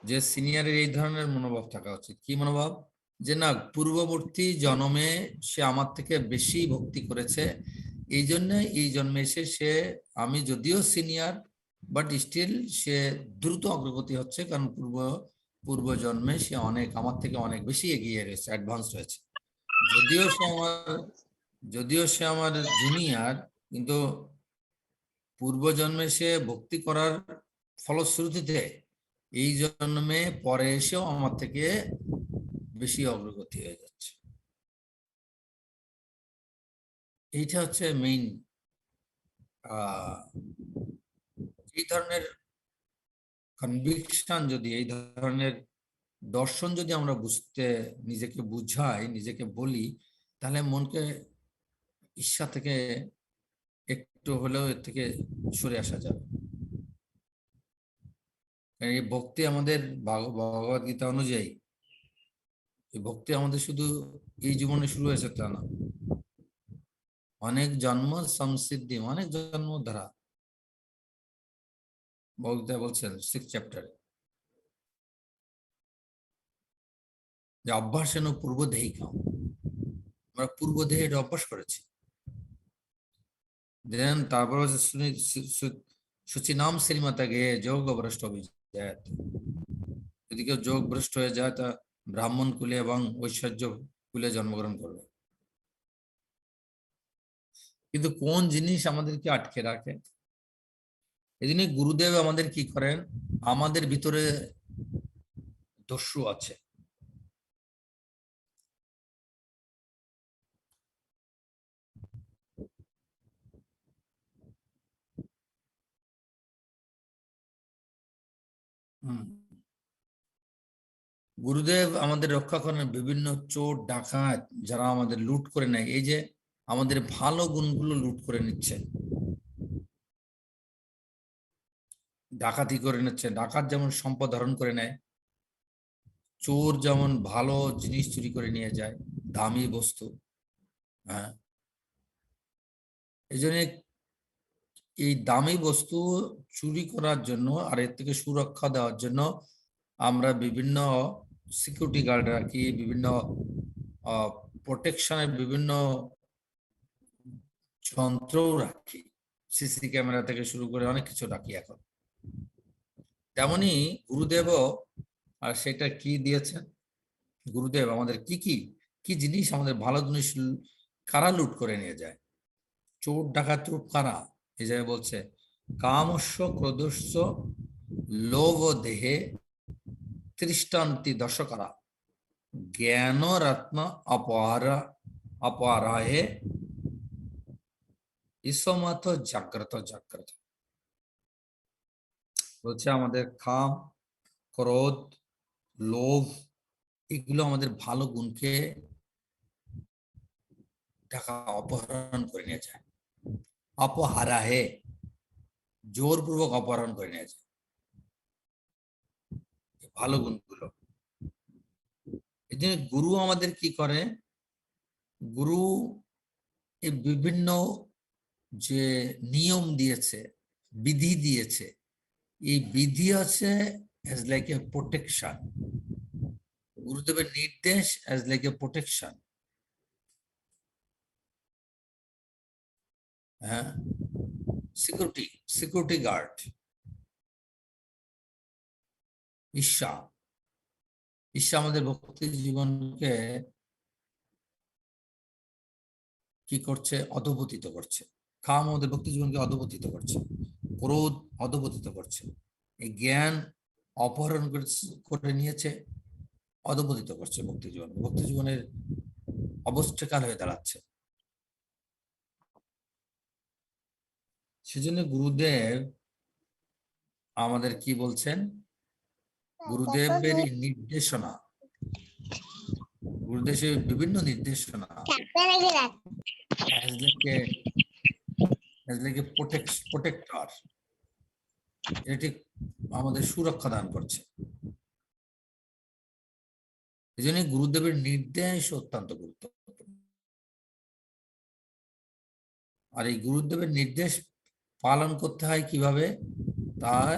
যে সিনিয়রের এই ধরনের মনোভাব থাকা উচিত। কি মনোভাব? যে না, পূর্ববর্তী জন্মে সে আমার থেকে বেশি ভক্তি করেছে, এই জন্য এই জন্মে এসে সে, আমি যদিও সিনিয়র বাট স্টিল সে দ্রুত অগ্রগতি হচ্ছে, কারণ পূর্ব জন্মে সে অনেক আমার থেকে অনেক বেশি এগিয়ে রয়েছে, অ্যাডভান্স হয়েছে। যদিও সে আমার জুনিয়র, কিন্তু পূর্ব জন্মে সে ভক্তি করার ফলশ্রুতিতে এই জন্মে পরে এসেও আমার থেকে বেশি অগ্রগতি হয়ে যাচ্ছে। এইটা হচ্ছে মেইন। এই ধরনের কনভিকশন, যদি এই ধরনের দর্শন যদি আমরা নিজেকে বুঝাই, নিজেকে বলি, তাহলে মনকে ঈর্ষা থেকে একটু হলেও এর থেকে সরে আসা যাবে। এই ভক্তি আমাদের ভগবদ গীতা অনুযায়ী, এই ভক্তি আমাদের শুধু এই জীবনে শুরু হয়েছে তা না, অনেক জন্ম সংসিদ্ধি, অনেক জন্ম ধারা। ভগবদ্গীতা বলছেন 6th চ্যাপ্টারে যে অভ্যাসেন পূর্ব দেহি কাম, আমরা পূর্ব দেহে অভ্যাস করেছি। দেন তারপর সুচি নাম শ্রীমাতা গে যোগ ভ্রষ্ট অভিজাত। যদি কেউ যোগ ভ্রষ্ট হয়ে যায় তা ব্রাহ্মণ কুলে এবং ঐশ্বর্য কুলে জন্মগ্রহণ করবে। কিন্তু কোন জিনিস আমাদেরকে আটকে রাখে? এই জন্য গুরুদেব আমাদের কি করেন, আমাদের ভিতরে দস্যু আছে, গুরুদেব আমাদের রক্ষা করেন বিভিন্ন চোর ডাকাত যারা আমাদের লুট করে নেয়। এই যে আমাদের ভালো গুণগুলো লুট করে নিচ্ছে, ডাকাতি করে নিচ্ছে। ডাকাত যেমন সম্পদ হরণ করে নেয়, চোর যেমন ভালো জিনিস চুরি করে নিয়ে যায়, দামি বস্তু। হ্যাঁ, এই জন্য এই দামি বস্তু চুরি করার জন্য আর এর থেকে সুরক্ষা দেওয়ার জন্য আমরা বিভিন্ন সিকিউরিটি গার্ড রাখি, বিভিন্ন প্রোটেকশনের বিভিন্ন যন্ত্র রাখি, সিসি ক্যামেরা থেকে শুরু করে অনেক কিছু রাখি এখন। তেমনি গুরুদেবও, আর সেটা কি দিয়েছেন গুরুদেব আমাদের, কি কি কি জিনিস আমাদের ভালো জিনিস কারা লুট করে নিয়ে যায়, চোর ডাকাত লুট কারা? এই জায়গায় বলছে কামস্য ক্রোধস্য লোভ দেহে তৃষ্টান্তি দশকরা জ্ঞান রত্ন অপরাহে ইসমত জাগ্রত জাগ্রত। বলছে আমাদের কাম, ক্রোধ, লোভ, এগুলো আমাদের ভালো গুণকে টাকা অপহরণ করে নিয়ে যায়। অপহারাহে, জোরপূর্বক অপহরণ করে নিয়ে যায় ভালো গুণগুলো। এই জন্য গুরু আমাদের কি করে, গুরু এই বিভিন্ন যে নিয়ম দিয়েছে, বিধি দিয়েছে, এই বিধি আছে as like a protection. গুরুদেবের নির্দেশ as like a protection. হ্যাঁ, সিকিউরিটি গার্ড। ঈর্ষা আমাদের ভক্তি জীবনকে কি করছে, অধঃপতিত করছে। কাম আমাদের ভক্তি জীবনকে অধঃপতিত করছে, ক্রোধ অধঃপতিত করছে, এই জ্ঞান অপহরণ করে নিয়েছে, অধঃপতিত করছে ভক্তি জীবনের অবস্থকাল হয়ে দাঁড়াচ্ছে। সেজন্য গুরুদেব আমাদের কি বলছেন, গুরুদেবের নির্দেশনা, গুরুদেবের বিভিন্ন নির্দেশনা প্রোটেক্টর, এটি আমাদের সুরক্ষা দান করছে। এই জন্য গুরুদেবের নির্দেশ অত্যন্ত গুরুত্বপূর্ণ। আর এই গুরুদেবের নির্দেশ পালন করতে হয় কিভাবে, তার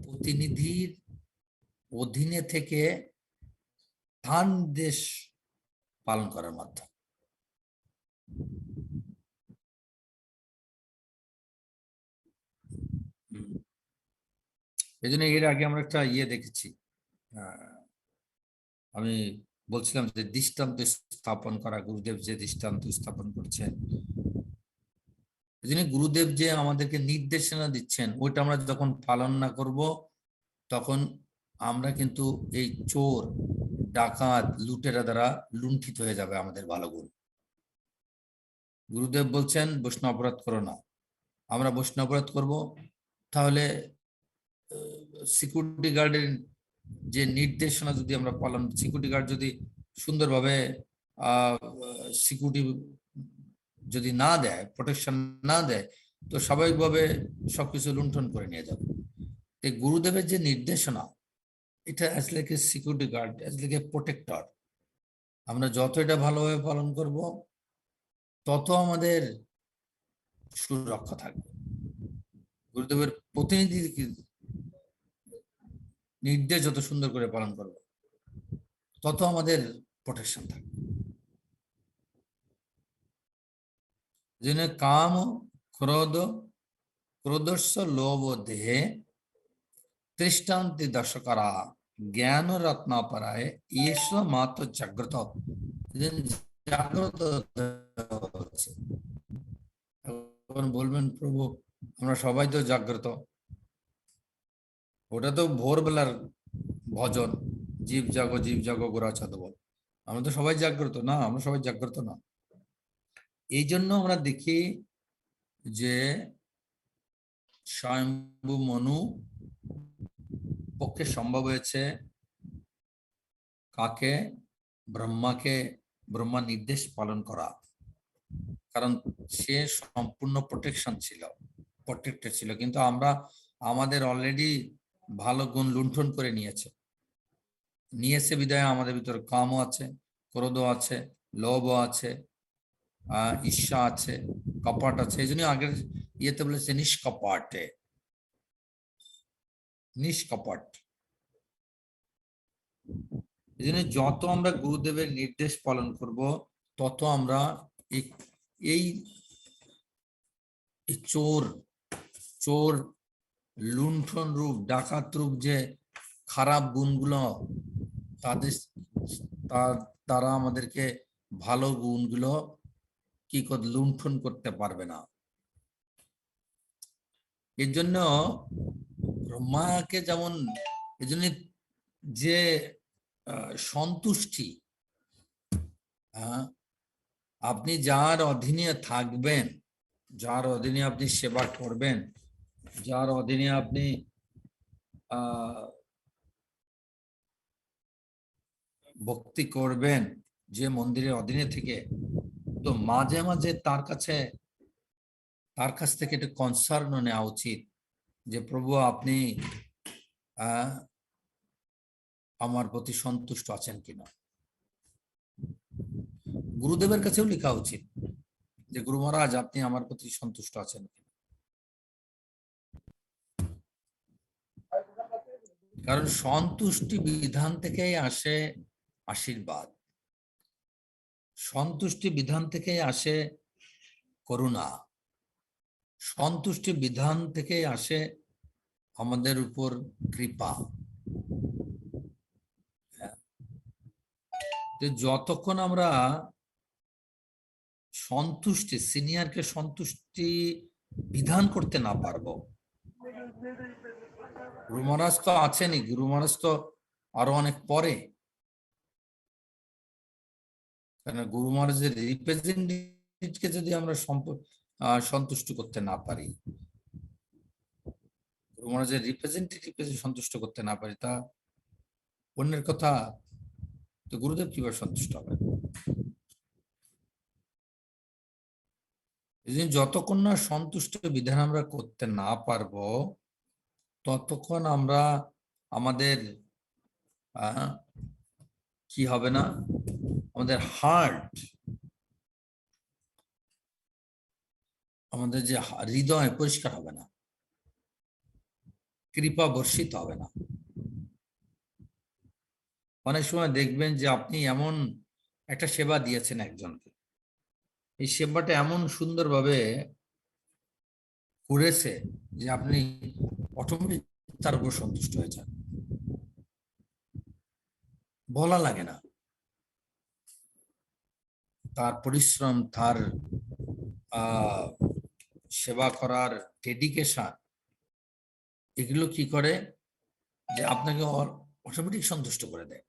প্রতিনিধির অধীনে থেকে তার নির্দেশ পালন করার মাধ্যমে। এই জন্য এর আগে আমরা একটা দেখেছি, আমি বলছিলাম যে দৃষ্টান্ত স্থাপন করা, গুরুদেব যে দৃষ্টান্ত স্থাপন করছেন, এই জন্য গুরুদেব যে আমাদেরকে নির্দেশনা দিচ্ছেন, ওইটা আমরা যখন পালন না করব তখন আমরা কিন্তু এই চোর ডাকাত লুটেরা দ্বারা লুণ্ঠিত হয়ে যাবে আমাদের ভালো গুণ। গুরুদেব বলছেন বৈষ্ণব অপরাধ করো না, আমরা বৈষ্ণব অপরাধ করবো, তাহলে সিকিউরিটি গার্ডের যে নির্দেশনা যদি আমরা পালন, সিকিউরিটি গার্ড যদি সুন্দরভাবে সিকিউরিটি যদি না দেয়, প্রোটেকশন না দেয়, তো স্বাভাবিকভাবে সবকিছু লুণ্ঠন করে নিয়ে যাবে। এই গুরুদেবের যে নির্দেশনা, এটা as like a security guard, as like a protector. আমরা যত এটা ভালোভাবে পালন করব তত আমাদের সুরক্ষা থাকবে। গুরুদেবের প্রতিনিধি নির্দেশ যত সুন্দর করে পালন করব তত আমাদের প্রোটেকশন থাকবে। যিনি কাম ক্রোধস্য লোভ দেহে তৃষ্টান্তি দশকরা জ্ঞান রত্নাপরায় এস মাত্র জাগ্রত। জাগ্রত তখন বলবেন প্রভু আমরা সবাই তো জাগ্রত, ওটা তো ভোরবেলার ভজন, জীব জাগো গোরা চাঁদ বল, আমরা তো সবাই জাগ্রত না, আমরা সবাই জাগ্রত না। এই জন্য আমরা দেখি যে স্বয়ম্ভু মনু পক্ষে সম্ভব হয়েছে কাকে? ব্রহ্মা নির্দেশ পালন করা, কারণ সে সম্পূর্ণ প্রোটেক্টেড ছিল। কিন্তু আমরা আমাদের অলরেডি ভালো গুণ লুণ্ঠন করে নিয়েছে বিধায় আমাদের ভিতরে কামও আছে, ক্রোধও আছে, লোভও আছে, ঈর্ষা আছে, কপট আছে। এই জন্য আগের ইয়েতে বলেছে নিষ্কপট। এই জন্য যত আমরা গুরুদেবের নির্দেশ পালন করব তত আমরা এই চোর লুণ্ঠন রূপ, ডাকাত রূপ যে খারাপ গুণগুলো তারা আমাদেরকে ভালো গুণগুলো কি করে লুণ্ঠন করতে পারবে না। এর জন্য ব্রহ্মাকে যেমন, এই জন্য যে সন্তুষ্টি, আপনি যার অধীনে থাকবেন, যার অধীনে আপনি সেবা করবেন, যার অধীনে আপনি ভক্তি করবেন, যে মন্দিরের অধীনে থেকে, তো মাঝে মাঝে তার কাছ থেকে একটা কনসার্ন নেওয়া উচিত যে প্রভু আপনি আমার প্রতি সন্তুষ্ট আছেন কিনা। গুরুদেবের কাছেও লেখা উচিত যে গুরু মহারাজ আপনি আমার প্রতি সন্তুষ্ট আছেন কিনা। কারণ সন্তুষ্টি বিধান থেকেই আসে আশীর্বাদ, সন্তুষ্টি বিধান থেকেই আসে করুণা, সন্তুষ্টি বিধান থেকেই আসে আমাদের উপর কৃপা। যতক্ষণ আমরা সিনিয়রকে সন্তুষ্টি বিধান করতে না পারবো, গুরু মহারাজ তো আছেনই, গুরু মহারাজ তো আরো অনেক পরে, কারণ গুরু মহারাজের রিপ্রেজেন্টেটিভকে যদি আমরা সন্তুষ্ট করতে না পারি, গুরু মহারাজের রিপ্রেজেন্টেটিভকে যদি সন্তুষ্ট করতে না পারি, তা অন্যের কথা তো গুরুদেব কিভাবে সন্তুষ্ট হবে? যতক্ষণ না সন্তুষ্ট বিধান আমরা করতে না পারবো ততক্ষণ আমরা আমাদের কি হবে না, আমাদের হার্ট, আমাদের যে হৃদয় পরিষ্কার হবে না, কৃপা বর্ষিত হবে না। অনেক সময় দেখবেন যে আপনি এমন একটা সেবা দিয়েছেন একজনকে, এই সেবাটা এমন সুন্দরভাবে করেছে যে আপনি অটোমেটিক তার উপর সন্তুষ্ট হয়েছেন, বলা লাগে না। তার পরিশ্রম, তার সেবা করার ডেডিকেশন, এগুলো কি করে যে আপনাকে অটোমেটিক সন্তুষ্ট করে দেয়।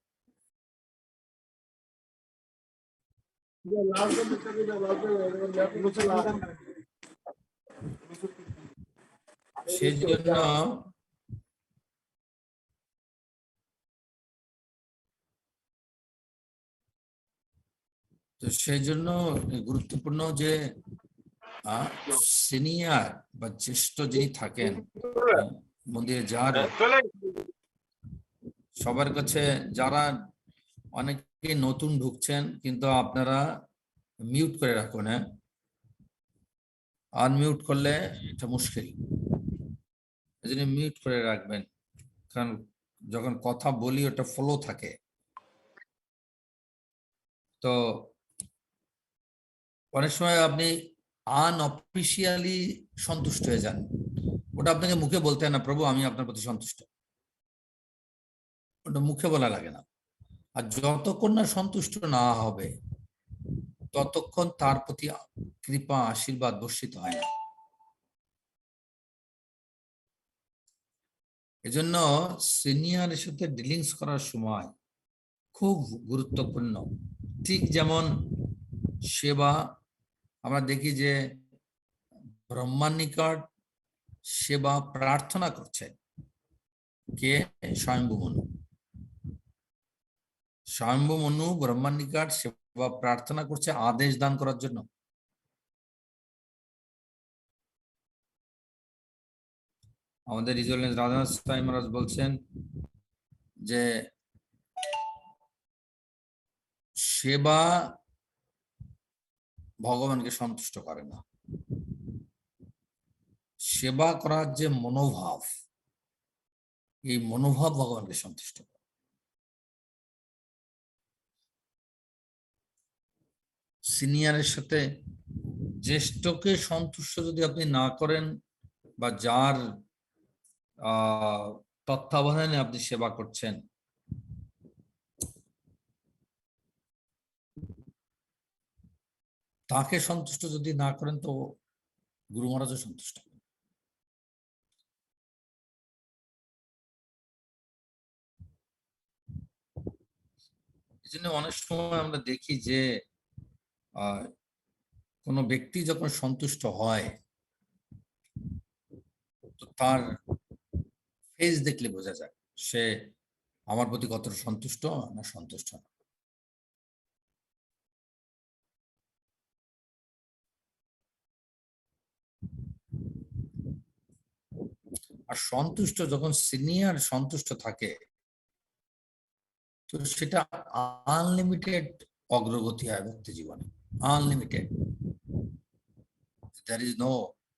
সেই জন্য গুরুত্বপূর্ণ যে সিনিয়র বা জ্যেষ্ঠ যিনি থাকেন মন্দিরে, যার সবার কাছে, যারা অনেকে নতুন ঢুকছেন কিন্তু আপনারা মিউট করে রাখুন, হ্যাঁ, আনমিউট করলে এটা মুশকিল, এই জন্য মিউট করে রাখবেন, কারণ যখন কথা বলি ওটা ফলো থাকে। তো অনেক সময় আপনি আনঅফিসিয়ালি সন্তুষ্ট হয়ে যান, ওটা আপনাকে মুখে বলতে হয় না, প্রভু আমি আপনার প্রতি সন্তুষ্ট, ওটা মুখে বলা লাগে না। আর যতক্ষণ না সন্তুষ্ট না হবে ততক্ষণ তার প্রতি কৃপা আশীর্বাদ বর্ষিত হয় না। এজন্য সিনিয়রের সাথে ডিলিংস করার সময় খুব গুরুত্বপূর্ণ। ঠিক যেমন সেবা, আমরা দেখি যে ব্রহ্মার নিকট সেবা প্রার্থনা করছে কে? স্বয়ম্ভু মনু। স্বয়ম্ভু মনু ব্রহ্মার নিকট সেবা প্রার্থনা করছে আদেশ দান করার জন্য। আমাদের রিজলেন্স রাধানাথ স্বামী মহারাজ বলছেন যে সেবা ভগবানকে সন্তুষ্ট করে না, সেবা করার যে মনোভাব, এই মনোভাব ভগবানকে সন্তুষ্ট করে। সিনিয়রের সাথে জ্যেষ্ঠকে সন্তুষ্ট যদি আপনি না করেন, বা যার তত্ত্বাবধানে আপনি সেবা করছেন, তাকে সন্তুষ্ট যদি না করেন, তো গুরু মহারাজও সন্তুষ্ট হবেন। এই জন্য অনেক সময় আমরা দেখি যে কোনো ব্যক্তি যখন সন্তুষ্ট হয়, তো তার ফেস দেখলে বোঝা যায় সে আমার প্রতি কতটা সন্তুষ্ট না সন্তুষ্ট না। আর সন্তুষ্ট যখন সিনিয়র সন্তুষ্ট থাকে, তো সেটা আনলিমিটেড অগ্রগতি হয় ভক্তি জীবনে, unlimited, there is no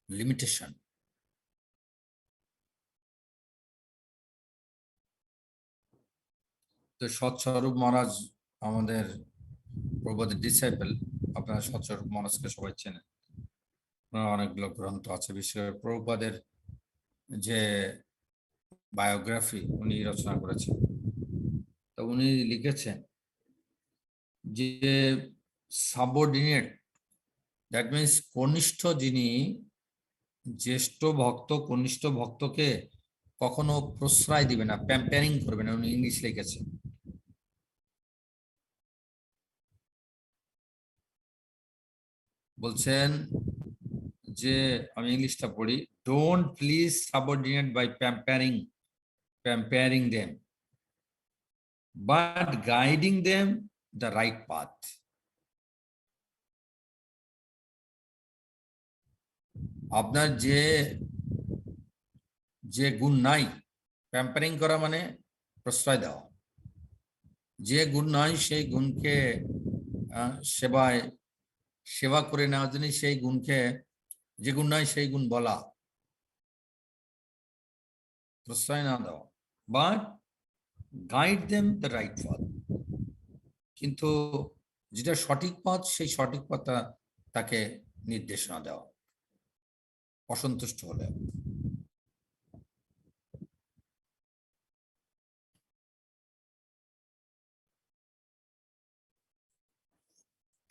limitation. তো সৎস্বরূপ মহারাজ আমাদের প্রভুপাদের ডিসাইপল, আপনারা সৎস্বরূপ মহারাজকে সবাই চেনেন, অনেকগুলো গ্রন্থ আছে, বিশেষ করে প্রভুপাদের যে বায়োগ্রাফি উনি রচনা করেছেন। তো উনি লিখেছেন যে সাবঅর্ডিনেট, দ্যাট মিনস কনিষ্ঠ যিনি, জ্যেষ্ঠ ভক্ত কনিষ্ঠ ভক্তকে কখনো প্রশ্রয় দিবে না, প্যাম্পারিং করবে না। উনি ইংলিশ লিখেছেন। বলছেন যে, আমি ইংলিশটা পড়ি, don't please subordinate by pampering them, but guiding them the right path. আপনার যে গুণ নাই, প্যাম্পারিং করা মানে প্রশ্রয় দেওয়া, যে গুণ নাই সেই গুণকে সেবা করে নেওয়ার জন্য সেই গুণকে, যে গুণ নাই সেই গুণ বলা, প্রশ্রয় না দেওয়া, but guide them the right পথ। কিন্তু যেটা সঠিক পথ, সেই সঠিক পথটা তাকে নির্দেশনা দেওয়া, অসন্তুষ্ট হলে।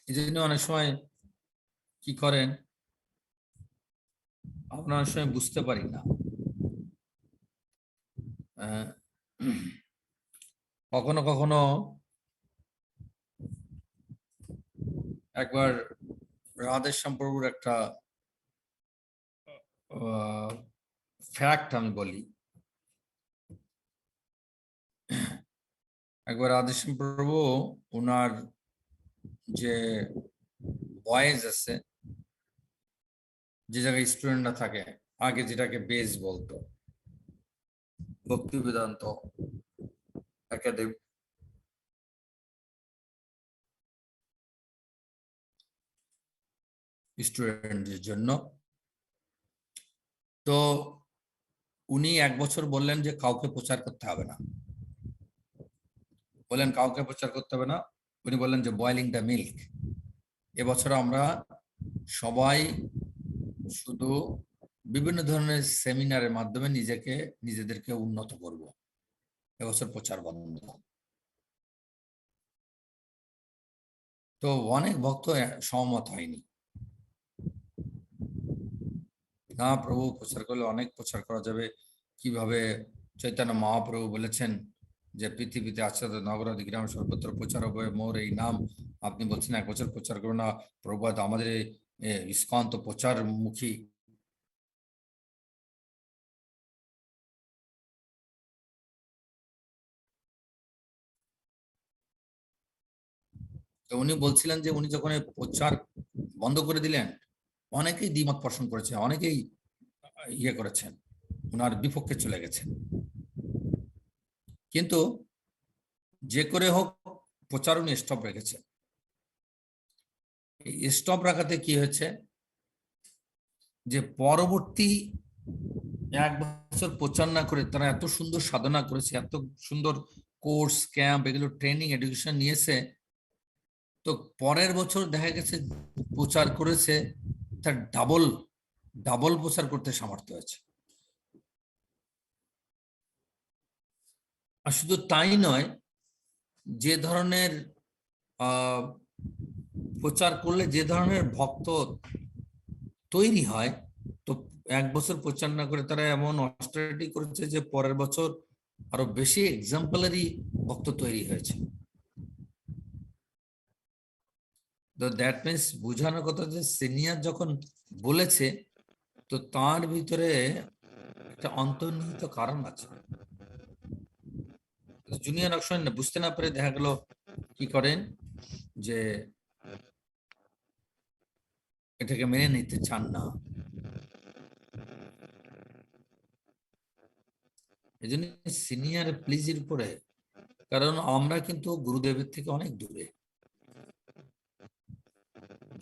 এই জন্য অনেক সময় কি করেন, আমরা অনেক সময় বুঝতে পারি না। কখনো কখনো একবার রাধেশ্যাম প্রভুর একটা ফ্যাক্ট আমি বলি। একবার রাধেশ্যাম প্রভু ওনার যে বয়েজ আছে, যে জায়গায় স্টুডেন্টরা থাকে, আগে যেটাকে বেস বলতো, ভক্তি বেদান্ত একাডেমি, স্টুডেন্টদের জন্য। তো উনি 1 বছর বললেন যে কাউকে প্রচার করতে হবে না, বললেন কাউকে প্রচার করতে হবে না। উনি বললেন যে বয়েলিং দ্য মিল্ক, এবছর আমরা সবাই শুধু বিভিন্ন ধরনের সেমিনারের মাধ্যমে নিজেদেরকে উন্নত করব, এবছর প্রচার বন্ধ। তো অনেক ভক্ত সহমত হয়নি, না প্রভু প্রচার করলে অনেক প্রচার করা যাবে, কিভাবে চৈতন্য মহাপ্রভু বলেছেন যে পৃথিবীতে আচ্ছাদ নগরাদি গ্রাম সর্বত্র প্রচার হবে মোর এই নাম। আপনি বলছেন 1 বছর প্রচার করো না প্রভুপাদ, আমাদের ইস্কন তো প্রচার মুখী। তো উনি বলছিলেন যে উনি যখন এই প্রচার বন্ধ করে দিলেন, অনেকেই দ্বিমত পোষণ করেছে, অনেকেই ইয়ে করেছেন, ওনার বিপক্ষে চলে গেছেন। কিন্তু যে করে হোক প্রচার উনি স্টপ রেখেছেন। এই স্টপ রাখাতে কি হয়েছে যে পরবর্তী 1 বছর প্রচার না করে তারা এত সুন্দর সাধনা করেছে, এত সুন্দর কোর্স ক্যাম্প এগুলো ট্রেনিং এডুকেশন নিয়েছে, তো পরের বছর দেখা গেছে প্রচার করেছে তার ডাবল প্রচার করতে সামর্থ্য হয়েছে। আর শুধু তাই নয়, যে ধরনের প্রচার করলে যে ধরনের ভক্ত তৈরি হয়, তো 1 বছর প্রচার না করে তারা এমন অস্ট্রেটি করেছে যে পরের বছর আরো বেশি এক্সাম্পলারি ভক্ত তৈরি হয়েছে। তো দ্যাট মিনস বোঝানোর কথা যে সিনিয়র যখন বলেছে, তো তার ভিতরে একটা অন্তর্নিহিত কারণ আছে। জুনিয়র অপশন বুঝতে না পেরে দেখা গেল কি করেন যে এটাকে মেনে নিতে চান না। এই জন্য সিনিয়র প্লিজের উপরে, কারণ আমরা কিন্তু গুরুদেবের থেকে অনেক দূরে।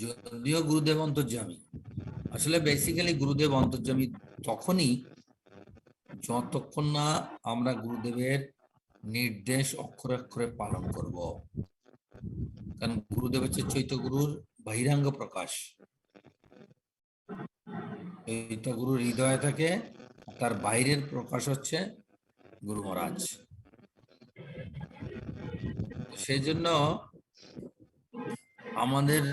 যদিও গুরুদেব অন্তর্যামী, আসলে বেসিক্যালি গুরুদেব অন্তর্যামী তখনই যতক্ষণ না আমরা গুরুদেবের নির্দেশ অক্ষরে অক্ষরে পালন করব। কারণ গুরুদেব হচ্ছে চৈত্য গুরুর বহিরাঙ্গ প্রকাশ। চৈত্য গুরুর হৃদয়ে থাকে, তার বাইরের প্রকাশ হচ্ছে গুরু মহারাজ। সেই জন্য আমাদের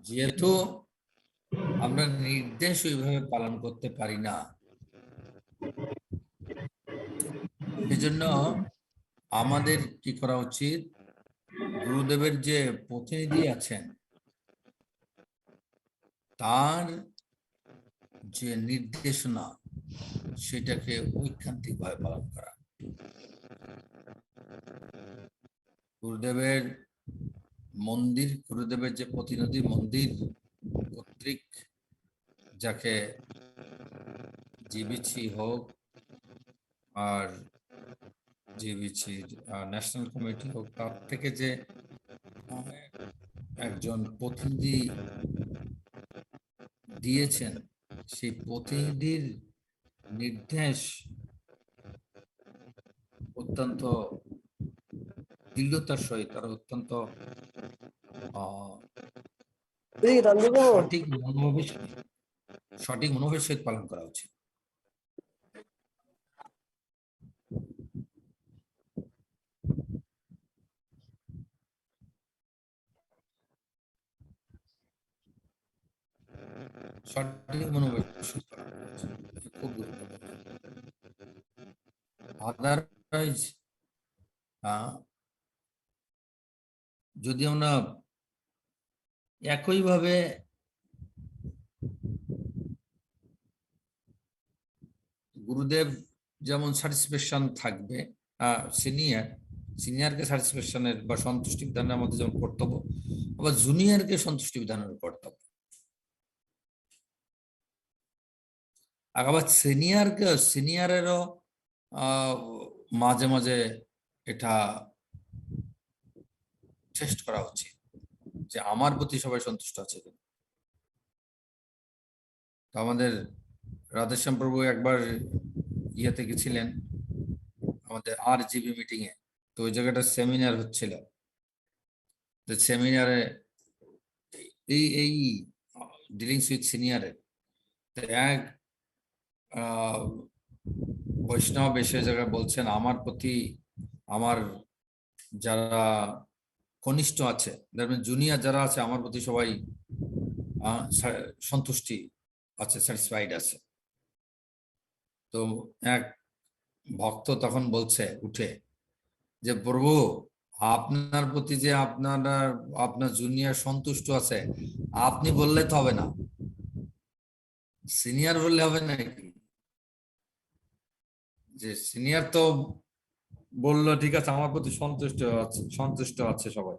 যেহেতু আমরা নির্দেশ ওইভাবে পালন করতে পারি না, সেজন্য আমাদের কি করা উচিত, গুরুদেবের যে প্রতিনিধি আছেন তার যে নির্দেশনা সেটাকে ঐকান্তিক ভাবে পালন করা। গুরুদেবের মন্দির, গুরুদেবের যে প্রতিনিধি মন্দির কর্তৃক, যাকে জিবিসি হোক আর জিবিসি ন্যাশনাল কমিটি হোক, তার থেকে যে একজন প্রতিনিধি দিয়েছেন, সেই প্রতিনিধির নির্দেশ অত্যন্ত দৃঢ়তার সহিত আর অত্যন্ত সঠিক মনোভাবের সহিত পালন করা উচিত। সঠিক মনোভাবের সহিত পালন করা উচিত, খুব গুরুত্বপূর্ণ। আদারওয়াইজ যদি আমরা একইভাবে গুরুদেব যেমন স্যাটিসফ্যাকশন থাকবে, সিনিয়রকে স্যাটিসফ্যাকশনের বা সন্তুষ্টি বিধানের আমাদের যেমন কর্তব্য, আবার জুনিয়রকে সন্তুষ্টি বিধানের কর্তব্য। আবার সিনিয়রেরও মাঝে মাঝে এটা টেস্ট করা উচিত যে আমার প্রতি সবাই সন্তুষ্ট আছে কিনা। তো আমাদের রাধেশ্যাম প্রভু একবার ইয়েতে গেছিলেন, আমাদের RGB মিটিং এ, তো ওই জায়গাটা সেমিনার হচ্ছিল। তো সেমিনারে এই ডিলিংস উইথ সিনিয়রের এক বৈষ্ণব এসে জায়গায় বলছেন, আমার প্রতি আমার যারা কনিষ্ঠ আছে, জুনিয়র যারা আছে, আমার প্রতি সবাই সন্তুষ্টি আছে, স্যাটিসফাইড আছে। তো এক ভক্ত তখন বলছে উঠে যে প্রভু, আপনার প্রতি যে আপনার জুনিয়র সন্তুষ্ট আছে, আপনি বললে তো হবে না, সিনিয়র বললে হবে নাকি? যে সিনিয়র তো বললো ঠিক আছে আমার প্রতি সন্তুষ্ট আছে সবাই,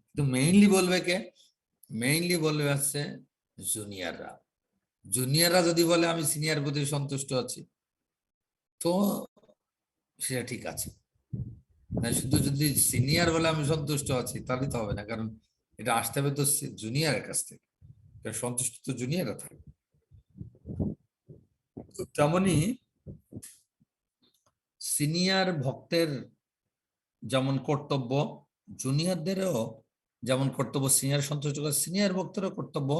কিন্তু মেইনলি বলবে কে? মেইনলি বলবে আছে জুনিয়ররা। জুনিয়ররা যদি বলে আমি সিনিয়র প্রতি সন্তুষ্ট আছি, তো সেটা ঠিক আছে। শুধু যদি সিনিয়র বলে আমি সন্তুষ্ট আছি তাহলে তো হবে না, কারণ এটা আসতে হবে তো জুনিয়রের কাছ থেকে, সন্তুষ্ট তো জুনিয়ররা থাকে। তেমনি সিনিয়র ভক্তের যেমন কর্তব্য, জুনিয়রদেরও যেমন কর্তব্য সিনিয়র সন্তুষ্ট করা, সিনিয়র ভক্তেরও কর্তব্য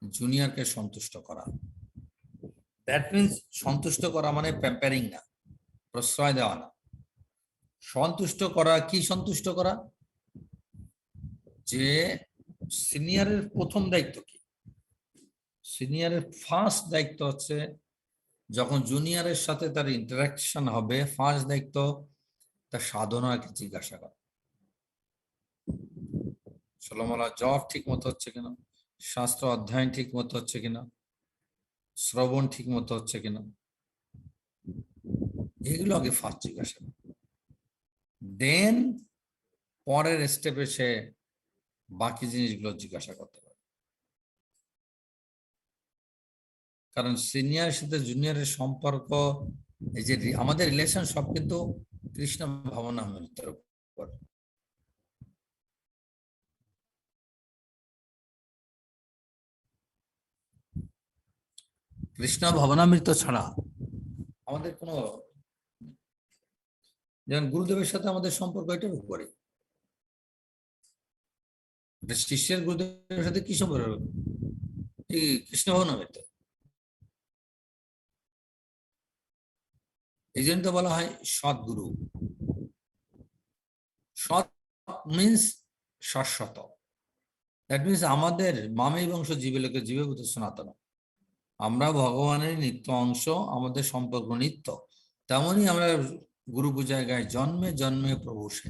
জুনিয়রকে সন্তুষ্ট করা। দ্যাট মিনস সন্তুষ্ট করা মানে প্যাম্পারিং না, প্রশ্রয় দেওয়া না। সন্তুষ্ট করা কি? সন্তুষ্ট করা যে সিনিয়রের প্রথম দায়িত্ব কি? সিনিয়রের ফার্স্ট দায়িত্ব হচ্ছে যখন জুনিয়রের সাথে তার ইন্টারাকশন হবে, ফার্স্ট দায়িত্ব তার সাধনাকে জিজ্ঞাসা করা। ষোলমালা জপ ঠিক মতো হচ্ছে কিনা, শাস্ত্র অধ্যয়ন ঠিক মতো হচ্ছে কিনা, শ্রবণ ঠিক মতো হচ্ছে কিনা, এগুলো আগে ফার্স্ট জিজ্ঞাসা করা। দেন পরের স্টেপে সে বাকি জিনিসগুলো জিজ্ঞাসা করতে পারে। কারণ সিনিয়রের সাথে জুনিয়রের সম্পর্ক, এই যে আমাদের রিলেশন সব কিন্তু কৃষ্ণ ভাবনামৃতের উপর। কৃষ্ণ ভাবনামৃত ছাড়া আমাদের কোনো, যেমন গুরুদেবের সাথে আমাদের সম্পর্ক এটার উপরে, শিষ্যের গুরুদেবের সাথে কি সম্পর্ক? এই কৃষ্ণ ভাবনামৃত। এই জন্য তো বলা হয় সদ্গুরু। সৎ মিন্স শাশ্বত। দ্যাট মিন্স আমাদের মামেই বংশ জীবেলোকে জীবভূত সনাতন, আমরা ভগবানের নিত্য অংশ, আমাদের সম্পর্ক নিত্য। তেমনই আমরা গুরু পূজায় গাই জন্মে জন্মে প্রভু সে,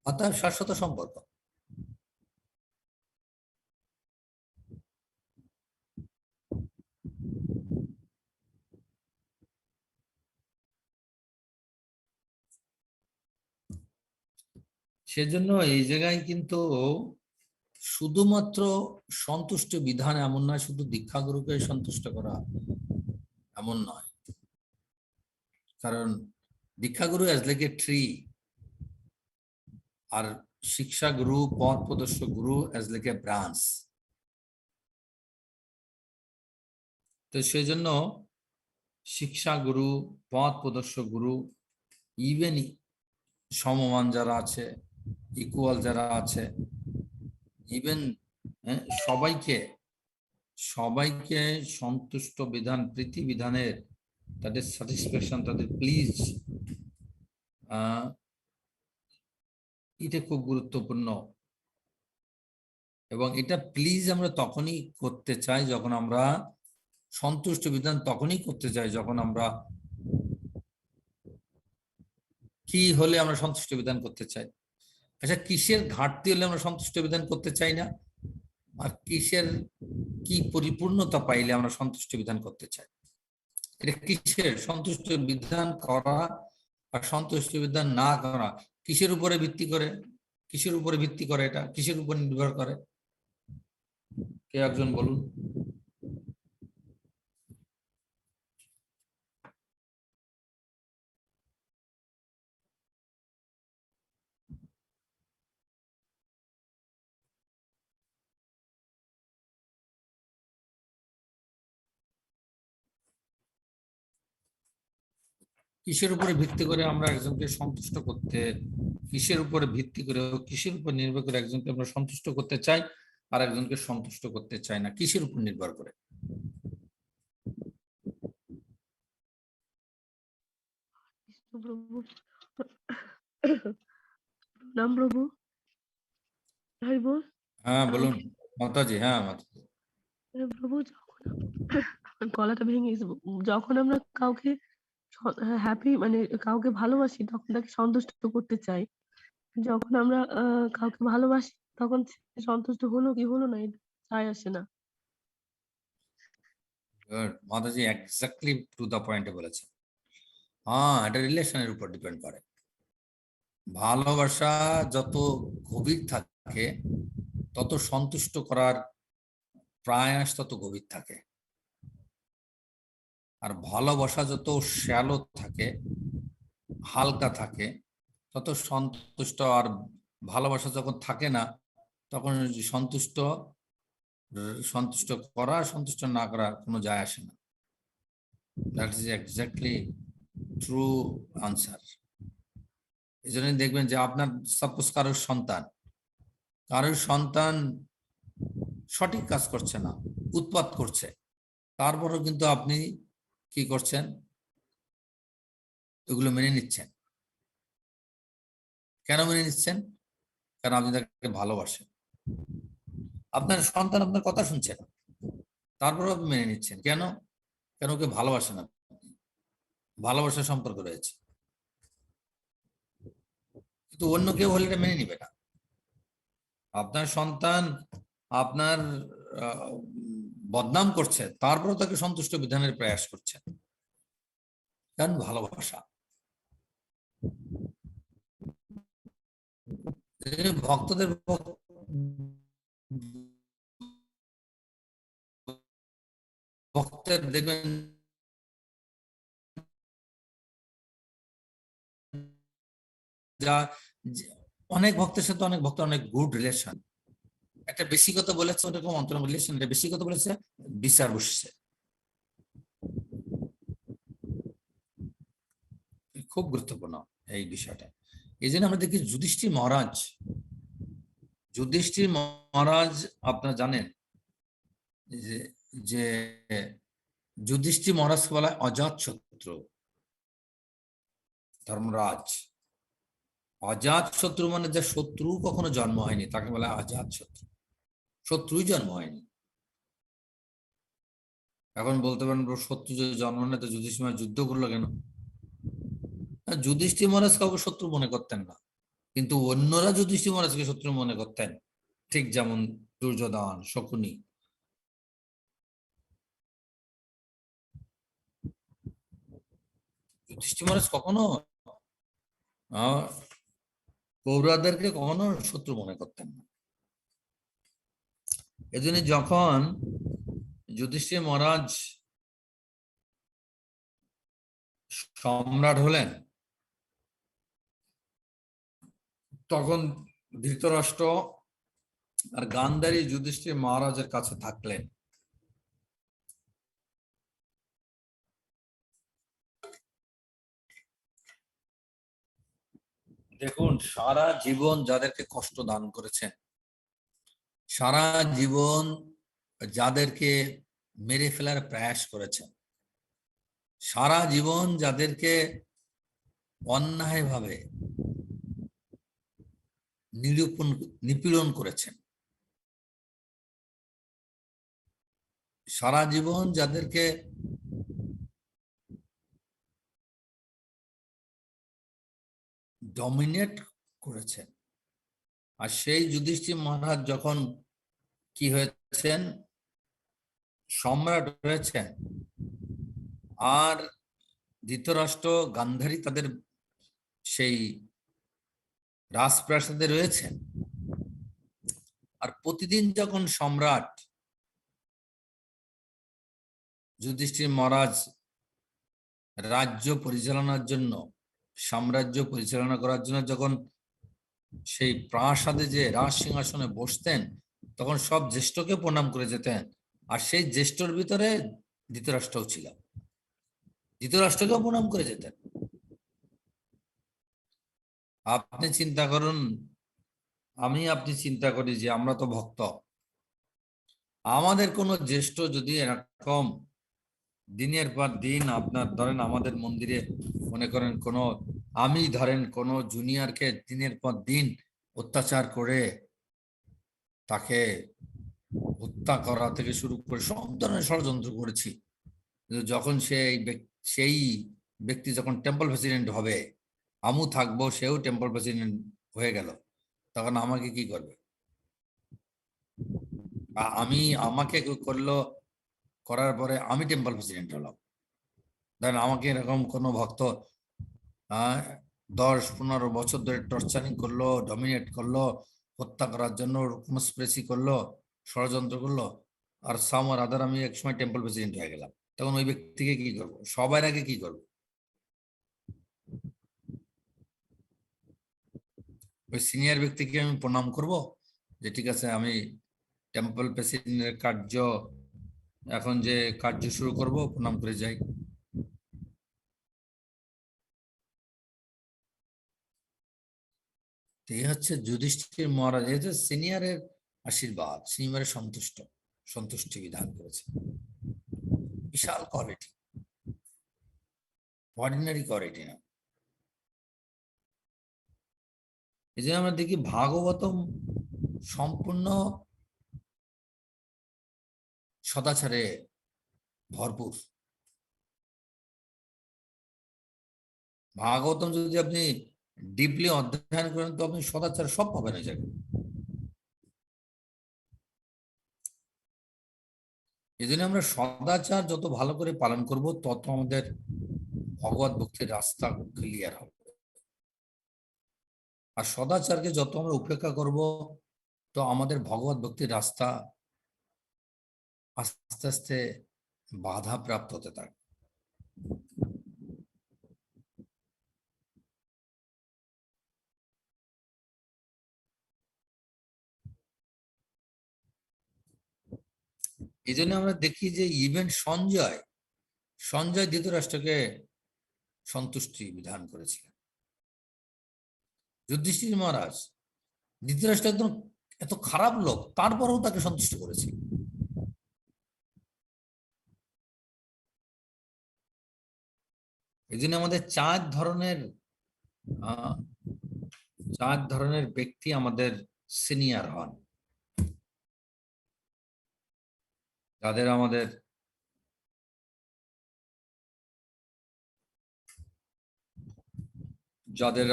অর্থাৎ শাশ্বত সম্পর্ক। সেজন্য এই জায়গায় কিন্তু শুধুমাত্র সন্তুষ্ট বিধান এমন নয়, শুধু দীক্ষা গুরুকে সন্তুষ্ট করা এমন নয়। কারণ দীক্ষা গুরু অ্যাজ লাইক এ ট্রি, আর শিক্ষা গুরু পথ প্রদর্শক গুরু অ্যাজ লাইক এ ব্রাঞ্চ। তো সেই জন্য শিক্ষা গুরু, পথ প্রদর্শক গুরু, ইভেন সমমান যারা আছে, ইকুয়াল যারা আছে, ইভেন সবাইকে সবাইকে সন্তুষ্ট বিধান, প্রীতি বিধানের তাদের স্যাটিসফ্যাকশন, তাদের প্লিজ, এটা খুব গুরুত্বপূর্ণ। এবং এটা প্লিজ আমরা তখনই করতে চাই যখন আমরা সন্তুষ্ট বিধান, তখনই করতে চাই যখন আমরা কি হলে আমরা সন্তুষ্ট বিধান করতে চাই। আচ্ছা, কিসের ঘাটতি হলে আমরা সন্তুষ্ট বিধান করতে চাই না, আর কিসের কি পরিপূর্ণতা পাইলে আমরা সন্তুষ্ট বিধান করতে চাই? এটা কিসের সন্তুষ্ট বিধান করা আর সন্তুষ্ট বিধান না করা কিসের উপরে ভিত্তি করে? কিসের উপরে ভিত্তি করে? এটা কিসের উপর নির্ভর করে? কে একজন বলুন। কিসের উপরে ভিত্তি করে আমরা একজনকে সন্তুষ্ট করতে, কিসের উপরে ভিত্তি করে, কিসের উপর নির্ভর করে একজনকে আমরা সন্তুষ্ট করতে চাই আর একজনকে সন্তুষ্ট করতে চাই না? কিসের উপর নির্ভর করে? প্রভু নাম প্রভু হরিব। হ্যাঁ বলুন মাতাজি। হ্যাঁ মাতাজি। প্রভু, যখন গলাটা ভেঙে গেছে, যখন আমরা কাউকে হ্যাপি মানে কাউকে ভালোবাসি তখন তাকে সন্তুষ্ট করতে চাই। যখন আমরা কাউকে ভালোবাসি তখন সে সন্তুষ্ট হলো কি হলো না এটা যায় আসে না। মাতাজি এক্স্যাক্টলি টু দা পয়েন্টে বলেছে। এটা রিলেশনের উপর ডিপেন্ড করে। ভালোবাসা যত গভীর থাকে তত সন্তুষ্ট করার প্রয়াস তত গভীর থাকে, আর ভালোবাসা যত শ্যালো থাকে, হালকা থাকে, তত সন্তুষ্ট। আর ভালোবাসা যখন থাকে না তখন সন্তুষ্ট সন্তুষ্ট করা সন্তুষ্ট না করা কোনো যায় আসে না। That is exactly true answer. এই জন্যই দেখবেন যে আপনার সাপোজ কারোর সন্তান সঠিক কাজ করছে না, উৎপাত করছে, তারপরেও কিন্তু আপনি কি করছেন, এগুলো মেনে নিচ্ছেন। কেন মেনে নিচ্ছেন? কারণ আপনি তাকে ভালোবাসেন। আপনার সন্তান আপনার কথা শুনছে না, তারপরেও আপনি মেনে নিচ্ছেন। কেন? কেন ওকে ভালোবাসেন আপনি, ভালোবাসার সম্পর্ক রয়েছে। কিন্তু অন্য কেউ হলে এটা মেনে নিবে না। আপনার সন্তান আপনার বদনাম করছে, তারপরেও তাকে সন্তুষ্ট বিধানের প্রয়াস করছেন, কারণ ভালোবাসা। ভক্তদের ভক্তের দেখবেন যা অনেক ভক্তের সাথে অনেক ভক্ত অনেক গুড রিলেশন। একটা বেশি কথা বলেছে, ওরকম অন্তরঙ্গ রিলেশন, এটা বেশি কথা বলেছে, বিচার বসছে। খুব গুরুত্বপূর্ণ এই বিষয়টা। এই জন্য আমরা দেখি যুধিষ্ঠির মহারাজ আপনারা জানেন যে যুধিষ্ঠির মহারাজকে বলা হয় অজাতশত্রু ধর্মরাজ। অজাতশত্রু মানে যে শত্রু কখনো জন্ম হয়নি তাকে বলা হয় অজাতশত্রু, শত্রুই জন্ম হয়নি। এখন বলতে পারেন শত্রু যদি জন্ম নেয় তো যুধিষ্ঠির মহারাজ যুদ্ধ করলো কেন? যুধিষ্ঠির মহারাজ কাউকে শত্রু মনে করতেন না, কিন্তু অন্যরা যুধিষ্ঠির মহারাজকে শত্রু মনে করতেন, ঠিক যেমন দুর্যোধন, শকুনি। যুধিষ্ঠির মহারাজ কখনো কৌরবদেরকে কখনো শত্রু মনে করতেন না। এজন্য যখন যুধিষ্ঠির মহারাজ সম্রাট হলেন তখন ধৃতরাষ্ট্র আর গান্ধারী যুধিষ্ঠির মহারাজের কাছে থাকলেন। দেখুন, সারা জীবন যাদেরকে কষ্ট দান করেছেন, সারা জীবন যাদেরকে মেরে ফেলার প্রয়াস করেছেন, সারা জীবন যাদেরকে অন্যায়ভাবে নিপীড়ন করেছেন, সারা জীবন যাদেরকে ডমিনেট করেছেন, আর সেই যুধিষ্ঠির মহারাজ যখন কি হয়েছেন, সম্রাট হয়েছেন, আর ধৃতরাষ্ট্র গান্ধারী তাদের সেই রাজপ্রাসাদে রয়েছেন, আর প্রতিদিন যখন সম্রাট যুধিষ্ঠির মহারাজ রাজ্য পরিচালনার জন্য, সাম্রাজ্য পরিচালনা করার জন্য যখন সেই প্রাসাদে যে রাজ সিংহাসনে বসতেন, তখন সব জ্যেষ্ঠকে প্রণাম করে যেতেন। আর সেই জ্যেষ্ঠর ভিতরে ধৃতরাষ্ট্রও ছিল, ধৃতরাষ্ট্রকেও প্রণাম করে যেতেন। আপনি চিন্তা করুন, আপনি চিন্তা করি যে আমরা তো ভক্ত, আমাদের কোনো জ্যেষ্ঠ যদি এরকম দিনের পর দিন, আপনার ধরেন আমাদের মন্দিরে মনে করেন কোনো জুনিয়রকে দিনের পর দিন অত্যাচার করে তাকে হত্যা করা থেকে শুরু করে সব ধরনের ষড়যন্ত্র করেছি, যখন সেই ব্যক্তি যখন টেম্পল প্রেসিডেন্ট হবে, আমু থাকবো, সেও টেম্পল প্রেসিডেন্ট হয়ে গেল, তখন আমাকে কি করবে? আমাকে কেউ করলো, করার পরে আমি টেম্পল প্রেসিডেন্ট হলাম, ধরেন আমাকে এরকম কোনো ভক্ত 10-15 বছর ধরে টর্চারিং করলো, ডমিনেট করলো, হত্যা করার জন্য কনস্পিরেসি করলো, ষড়যন্ত্র করলো, আর সামার আদার আমি একসময় টেম্পল প্রেসিডেন্ট হয়ে গেলাম, তখন ওই ব্যক্তিকে কি করবো? সবার আগে কি করবো? ওই সিনিয়র ব্যক্তিকে আমি প্রণাম করব, যে ঠিক আছে আমি টেম্পল প্রেসিডেন্টের এখন যে কার্য শুরু করব, প্রণাম করে যাই। এই হচ্ছে যুধিষ্ঠির মহারাজ, এই যে সিনিয়রের আশীর্বাদ, সিনিয়রের সন্তুষ্টি বিধান করেছে। বিশাল কোয়ালিটি, অর্ডিনারি কোয়ালিটি না। এই জন্য আমরা দেখি ভাগবতম সম্পূর্ণ সদাচারে ভরপুর। ভাগবতম যদি আপনি ডিপলি অধ্যয়ন করেন, তো আপনি সদাচার সব পাবেন এই জায়গায়। এই জন্য আমরা সদাচার যত ভালো করে পালন করব, তত আমাদের ভগবত ভক্তির রাস্তা ক্লিয়ার হবে। আর সদাচারকে যত আমরা উপেক্ষা করব, তো আমাদের ভগবত ভক্তির রাস্তা আস্তে আস্তে বাধা প্রাপ্ত হতে থাকে। এই জন্য আমরা দেখি যে ইভেন সঞ্জয় ধৃতরাষ্ট্রকে সন্তুষ্টি বিধান করেছিলেন। যুধিষ্ঠির মহারাজ, ধৃতরাষ্ট্র একদম এত খারাপ লোক, তারপরেও তাকে সন্তুষ্ট করেছে। এই জন্য আমাদের চার ধরনের ব্যক্তি আমাদের সিনিয়র হন, যাদের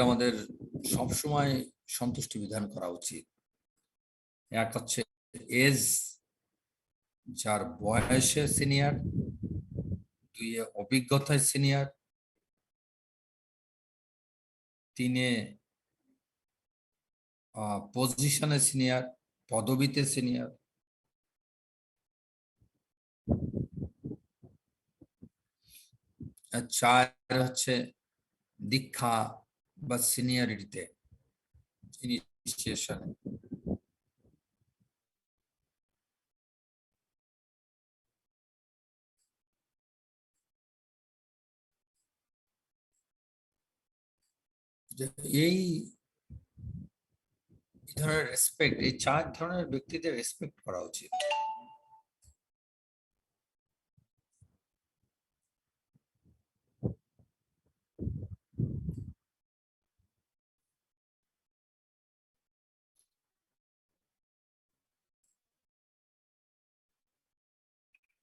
আমাদের সবসময় সন্তুষ্টি বিধান করা উচিত। এক হচ্ছে এজ, যার বয়সে সিনিয়র, 2 অভিজ্ঞতায় সিনিয়র, 3 পজিশনে সিনিয়র, পদবিতে সিনিয়র, 4 হচ্ছে দীক্ষা বা সিনিয়রিটিতে, ইনিশিয়েশনে। এই ধরনের রেসপেক্ট, এই 4 ধরনের ব্যক্তিদের রেসপেক্ট করা উচিত।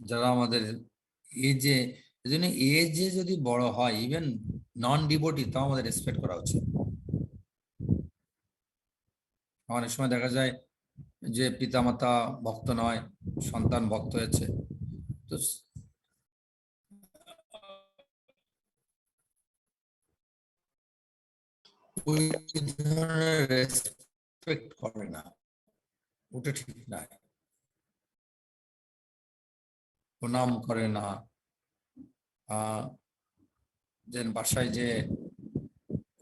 যারা আমাদের এজে, এজন্য এজে যদি বড় হয়, ইভেন নন ডিভোটি, তাও আমাদের রেসপেক্ট করা উচিত। অনেক সময় দেখা যায় যে পিতামাতা ভক্ত নয়, সন্তান ভক্ত হয়েছে, তো ওই ধরনের রেসপেক্ট করে না, ওটা ঠিক নয়। প্রণাম করে না, বাসায় যে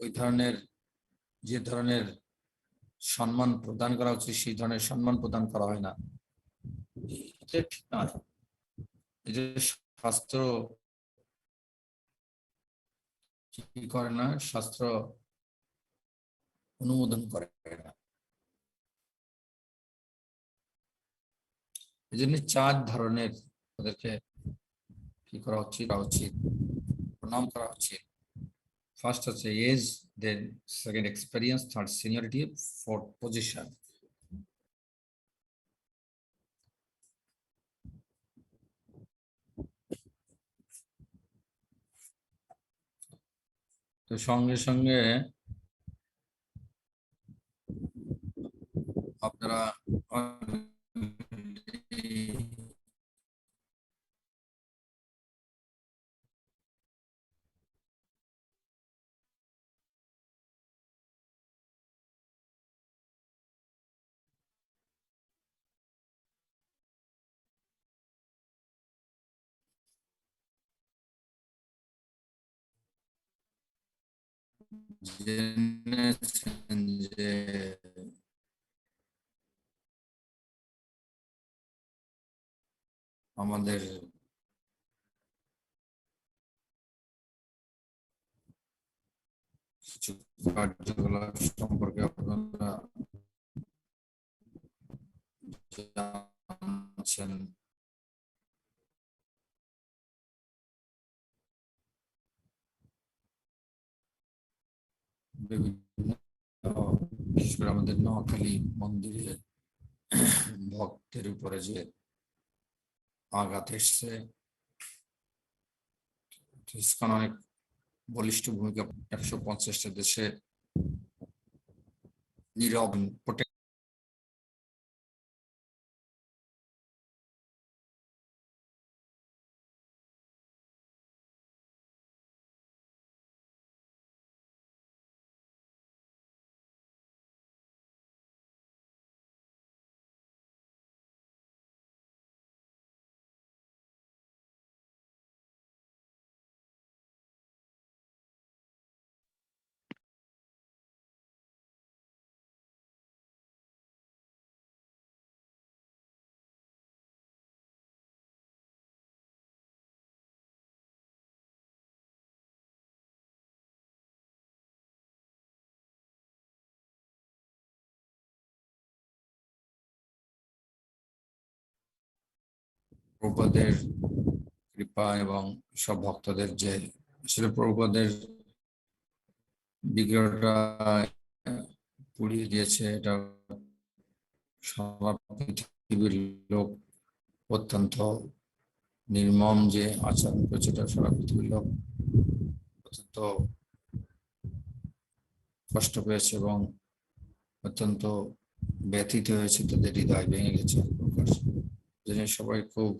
ওই ধরনের, যে ধরনের সম্মান প্রদান করা উচিত, সেই ধরনের সম্মান প্রদান করা হয় না, এটা ঠিক নয়। এই যে শাস্ত্র কি করে না, শাস্ত্র অনুমোদন করে না। এই জন্য 4 ধরনের ওদেরকে কি করা উচিত, প্রণাম করা উচিত। ফার্স্ট হচ্ছে age, then second experience, third seniority, fourth position. তো সঙ্গে সঙ্গে আপনারা জেনেছেন যে আমাদের কিছু কার্যকলাপ সম্পর্কে আপনারা জানছেন। বিভিন্ন বিশেষ করে আমাদের নোয়াখালী মন্দিরে ভক্তের উপরে যে আঘাত এসছে, ইসকন অনেক বলিষ্ঠ ভূমিকা 150টা দেশে নীরব প্রভুপাদের কৃপা এবং সব ভক্তদের যে আসলে প্রভুপাদের বিগ্রহটা পুড়িয়ে দিয়েছে, এটা সারা পৃথিবীর লোক অত্যন্ত নির্মম যে আচরণ করেছে, এটা সারা পৃথিবীর লোক অত্যন্ত কষ্ট পেয়েছে এবং অত্যন্ত ব্যথিত হয়েছে, তাদের হৃদয় ভেঙে গেছে প্রকাশ। যেন সবাই খুব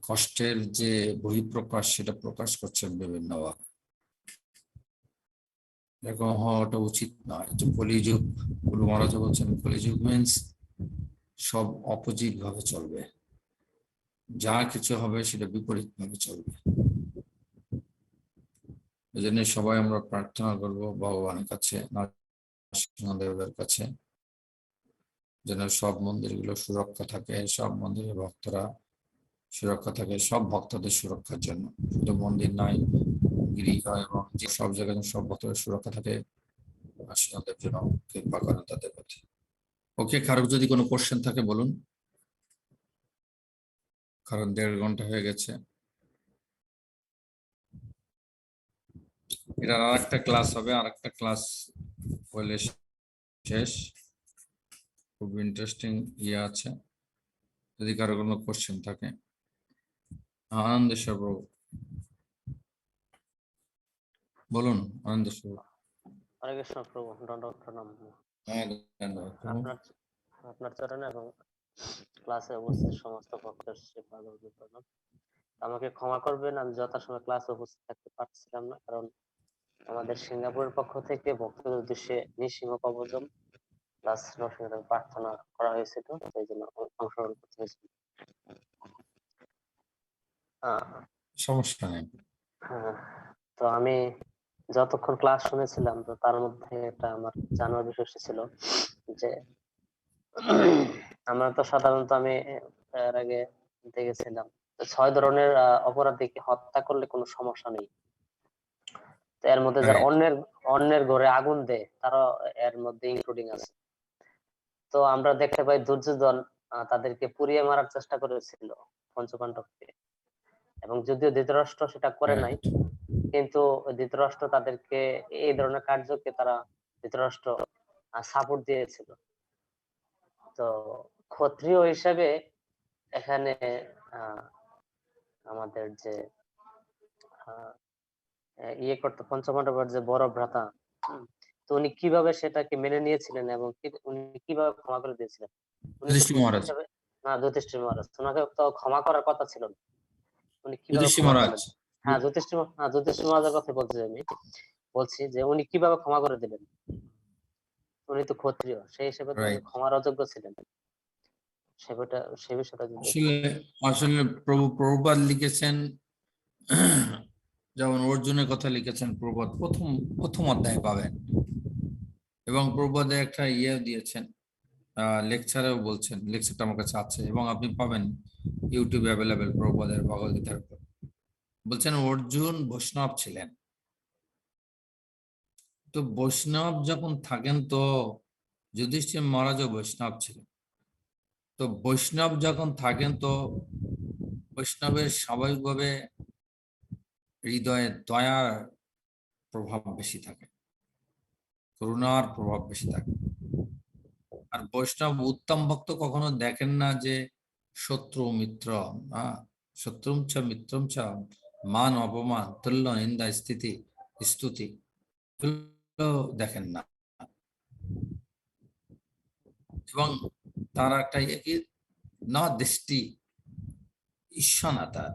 কষ্টের যে বহিঃপ্রকাশ সেটা প্রকাশ করছেন বিভিন্নভাবে। এরকম হওয়াটা উচিত নয়। যে কলিযুগ, গুরু মহারাজ বলছেন কলিযুগ মিন্স সব অপোজিট ভাবে চলবে, যা কিছু হবে সেটা বিপরীত ভাবে চলবে। এই জন্য সবাই আমরা প্রার্থনা করবো ভগবানের কাছে, নরসিংহদেবের কাছে, যেন সব মন্দিরগুলো সুরক্ষা থাকে, সব মন্দিরের ভক্তরা সুরক্ষা থাকে, সব ভক্তদের সুরক্ষার জন্য। শুধু মন্দির নাই, গৃহ এবং যে সব জায়গায় সব ভক্তদের সুরক্ষা থাকে, নরসিংহদেব যেন কৃপা করেন তাদের প্রতি। ওকে, কারো যদি কোনো কোশ্চেন থাকে বলুন, কারণ 1.5 ঘন্টা হয়ে গেছে। এটা আরেকটা ক্লাস হবে, আরেকটা ক্লাস হলে শেষ। খুব ইন্টারেস্টিং আছে, যদি কারো কোনো কোশ্চেন থাকে। আনন্দেশ্বর প্রভু বলুন। আনন্দেশ্বর হরে কৃষ্ণ প্রভু, দণ্ডবত প্রণাম। হ্যাঁ, ধন্যবাদ প্রভু। আপনার চরণে এবং ক্লাসে উপস্থিত সমস্ত ভক্তের শ্রীপাদ প্রণাম। আমাকে ক্ষমা করবেন, আমি যথাসময়ে ক্লাসে উপস্থিত থাকতে পারছিলাম না, কারণ আমাদের সিঙ্গাপুরের পক্ষ থেকে ভক্তদের উদ্দেশ্যে নৃসিংহ কবচম প্লাস নরসিংহ প্রার্থনা করা হয়েছিল, সেই জন্য অংশগ্রহণ করতে হয়েছিল। সমস্যা নেই। হ্যাঁ, তো আমি যতক্ষণ ক্লাস শুনেছিলাম, তো তার মধ্যে একটা আমার জানার বিষয় ছিল যে আমরা তো সাধারণত আমি এর আগে দেখেছিলাম 6 ধরনের অপরাধীকে হত্যা করলে কোনো সমস্যা নেই। তো এর মধ্যে যারা অন্যের ঘরে আগুন দেয় তারা এর মধ্যে ইনক্লুডিং আছে। তো আমরা দেখতে পাই দুর্যোধন তাদেরকে পুড়িয়ে মারার চেষ্টা করেছিল পঞ্চপাণ্ডবকে, এবং যদিও ধৃতরাষ্ট্র সেটা করে নাই, কিন্তু ধৃতরাষ্ট্র তাদেরকে এই ধরনের কার্যকে তারা ধৃতরাষ্ট্র সাপোর্ট দিয়েছিল। তো ক্ষত্রিয় হিসাবে এখানে আমাদের যে ইয়ে করতো পঞ্চপাণ্ডবের যে বড় ভ্রাতা, তো উনি কিভাবে সেটাকে মেনে নিয়েছিলেন এবং উনি কিভাবে ক্ষমা করে দিয়েছিলেন? উনি তো যুধিষ্ঠির পুত্র মহারাজ। হিসেবে, না যুধিষ্ঠির মহারাজ, ওনাকে তো ক্ষমা করার কথা ছিল না। উনি কিভাবে যুধিষ্ঠির ক্ষমা মহারাজ। করলেন? হ্যাঁ যুধিষ্ঠির মহারাজের কথা বলছি আমি, বলছি যে উনি কিভাবে ক্ষমা করে দিলেন? উনি তো ক্ষত্রিয়, সেই হিসেবে তো উনি রাইট। ক্ষমার অযোগ্য ছিলেন। সে বিষয়টা যদি আসলে আসলে প্রভুপাদ লিখেছেন, যেমন অর্জুনের কথা লিখেছেন প্রভুপাদ প্রথম অধ্যায়ে পাবেন, এবং প্রভুপাদে একটা দিয়েছেন, লেকচারেও বলছেন, লেকচারটা আমার কাছে আছে এবং আপনি পাবেন ইউটিউবে অ্যাভেলেবেল, প্রভুপাদের ভগবদ্গীতার উপর। বলছেন অর্জুন বৈষ্ণব ছিলেন, তো বৈষ্ণব যখন থাকেন তো যুধিষ্ঠির মহারাজও বৈষ্ণব ছিলেন। তো বৈষ্ণব যখন থাকেন তো বৈষ্ণবের স্বাভাবিকভাবে হৃদয়ে দয়ার প্রভাব বেশি থাকে, করুণার প্রভাব বেশি থাকে। আর বৈষ্ণব উত্তম ভক্ত কখনো দেখেন না যে শত্রু মিত্র, শত্রুম চ মিত্রম চ, মান অপমান, তুল্য নিন্দা স্তুতি দেখেন না। এবং তার একটা কি না দৃষ্টি, ঈর্ষা না তার।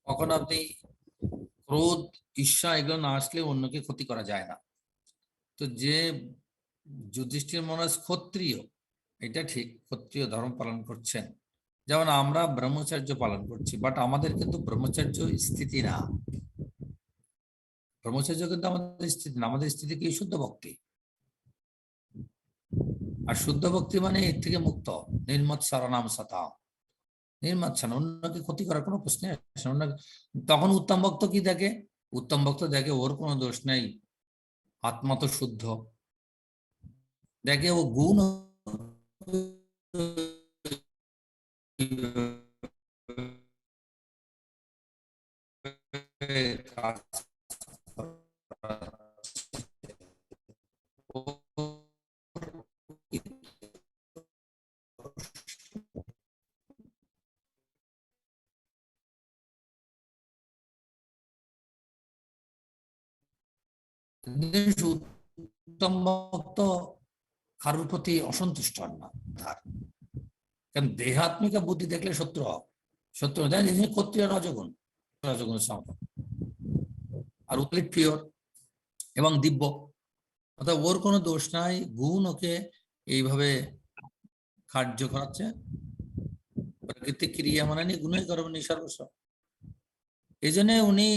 কখন আপনি ক্রোধ, ঈর্ষা এগুলো না আসলে অন্যকে ক্ষতি করা যায় না। তো যে যুধিষ্ঠির মহারাজ ক্ষত্রিয়, এটা ঠিক, ক্ষত্রিয় ধর্ম পালন করছেন, যেমন আমরা ব্রহ্মচর্য পালন করছি, বাট আমাদের কিন্তু ব্রহ্মচর্য স্থিতি না। ব্রহ্মচর্য কিন্তু আমাদের স্থিতি না, আমাদের স্থিতি কি শুদ্ধ ভক্তি। আর শুদ্ধ ভক্তি মানে এর থেকে মুক্ত, নির্মৎ সারানাম সতা, নির্মৎ সারা, অন্যকে ক্ষতি করার কোনো প্রশ্ন আসে না। তখন উত্তম ভক্ত কি দেখে? উত্তম ভক্ত দেখে ওর কোনো দোষ নেই, আত্মা তো শুদ্ধ, দেখে ও গুণ উত্তম ভক্ত কারোর প্রতি অসন্তুষ্ট হন না তার, কারণ দেহাত্মিকা বুদ্ধি দেখলে শত্রু জানি ক্ষত্রিয় রজগুণ, আর উৎকলিট পিওর এবং দিব্য, অর্থাৎ ওর কোনো দোষ নাই, গুণ ওকে এইভাবে কার্য করাচ্ছে। প্রাকৃতিক ক্রিয়া মানে নি গুণই করবেন সর্বস্ব। এই জন্য উনি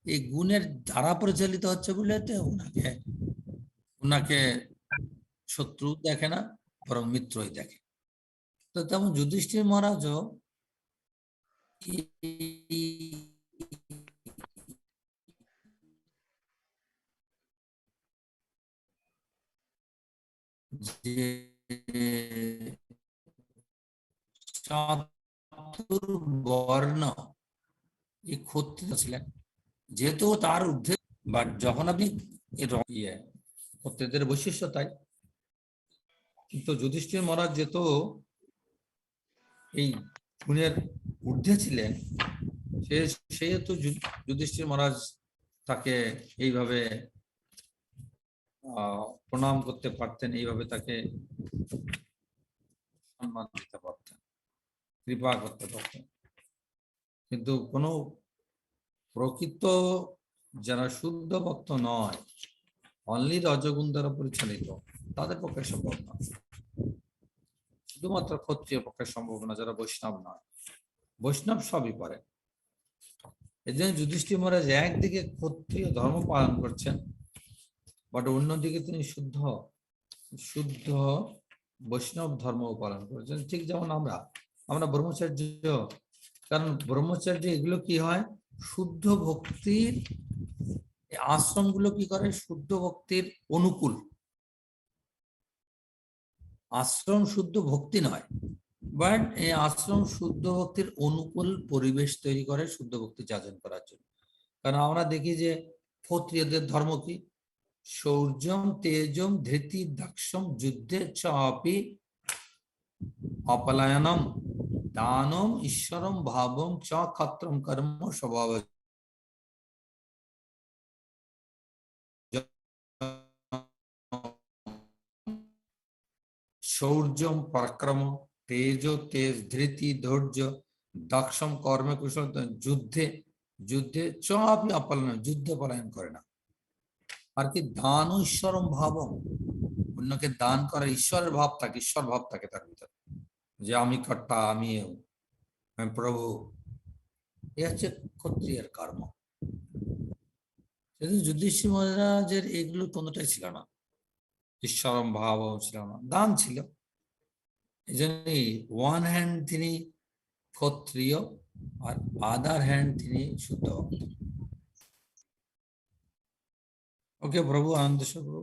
এই গুণের দ্বারা পরিচালিত হচ্ছে বলে ওনাকে শত্রু দেখে না, বরং মিত্রই দেখে। তো তেমন যুধিষ্ঠির মহারাজও যে বর্ণ এই ক্ষত্রিয় ছিলেন, যেহেতু তার ঊর্ধ্বে, বাট যখন আপনি ক্ষত্রিয়দের বৈশিষ্ট্য তাই। কিন্তু যুধিষ্ঠির মহারাজ যেহেতু এই গুণের ঊর্ধ্বে ছিলেন, সেহেতু যুধিষ্ঠির মহারাজ তাকে এইভাবে প্রণাম করতে পারতেন, এইভাবে তাকে সম্মান দিতে পারতেন, কৃপা করতে পারতেন। কিন্তু কোনো প্রকৃত যারা শুদ্ধ ভক্ত নয়, অনলি রজগুণ দ্বারা পরিচালিত, তাদের পক্ষে সম্ভব না। শুধুমাত্র ক্ষত্রিয় পক্ষে সম্ভব না, যারা বৈষ্ণব নয়। বৈষ্ণব সবই পারে। এই জন্য যুধিষ্ঠির মহারাজ একদিকে ক্ষত্রিয় ধর্ম পালন করছেন, বাট অন্যদিকে তিনি শুদ্ধ বৈষ্ণব ধর্ম পালন করছেন। ঠিক যেমন আমরা ব্রহ্মচর্য, কারণ ব্রহ্মচর্য এগুলো কি হয়, শুদ্ধ ভক্তির আশ্রমগুলো কি করে, শুদ্ধ ভক্তির অনুকূল আশ্রম, শুদ্ধ ভক্তি নয়, বাট এই আশ্রম শুদ্ধ ভক্তির অনুকূল পরিবেশ তৈরি করে শুদ্ধ ভক্তি যাজন করার জন্য। কারণ আমরা দেখি যে ক্ষত্রিয়দের ধর্ম কি, শৌর্যম তেজম ধৃতি দাক্ষম যুদ্ধে চাপি অপলায়নম দানম ঈশ্বরম ভাবম চ ক্ষত্রম কর্ম স্বভাব শৌর্যম পরাক্রম তেজো তেজ ধৃতি ধৈর্য দক্ষম কর্মে কুশল যুদ্ধে যুদ্ধে চ আপনি অপলায়ন যুদ্ধে পলায়ন করে না। আর কি দান ও ঈশ্বরম ভাবম, অন্যকে দান করার ঈশ্বরের ভাব থাকে, ঈশ্বর ভাব থাকে তার ভিতরে, যে আমি কর্তা, আমি প্রভু। এ হচ্ছে ক্ষত্রিয়ের কর্ম। কিন্তু যুধিষ্ঠির মহারাজের এগুলো কোনোটাই ছিল না, ঈশ্বরম ভাব ছিল না, দান ছিল। এই জন্যই ওয়ান হ্যান্ড তিনি ক্ষত্রিয় আর আদার হ্যান্ড তিনি শুদ্ধ ভক্ত। ওকে প্রভু, আনন্দ প্রভু।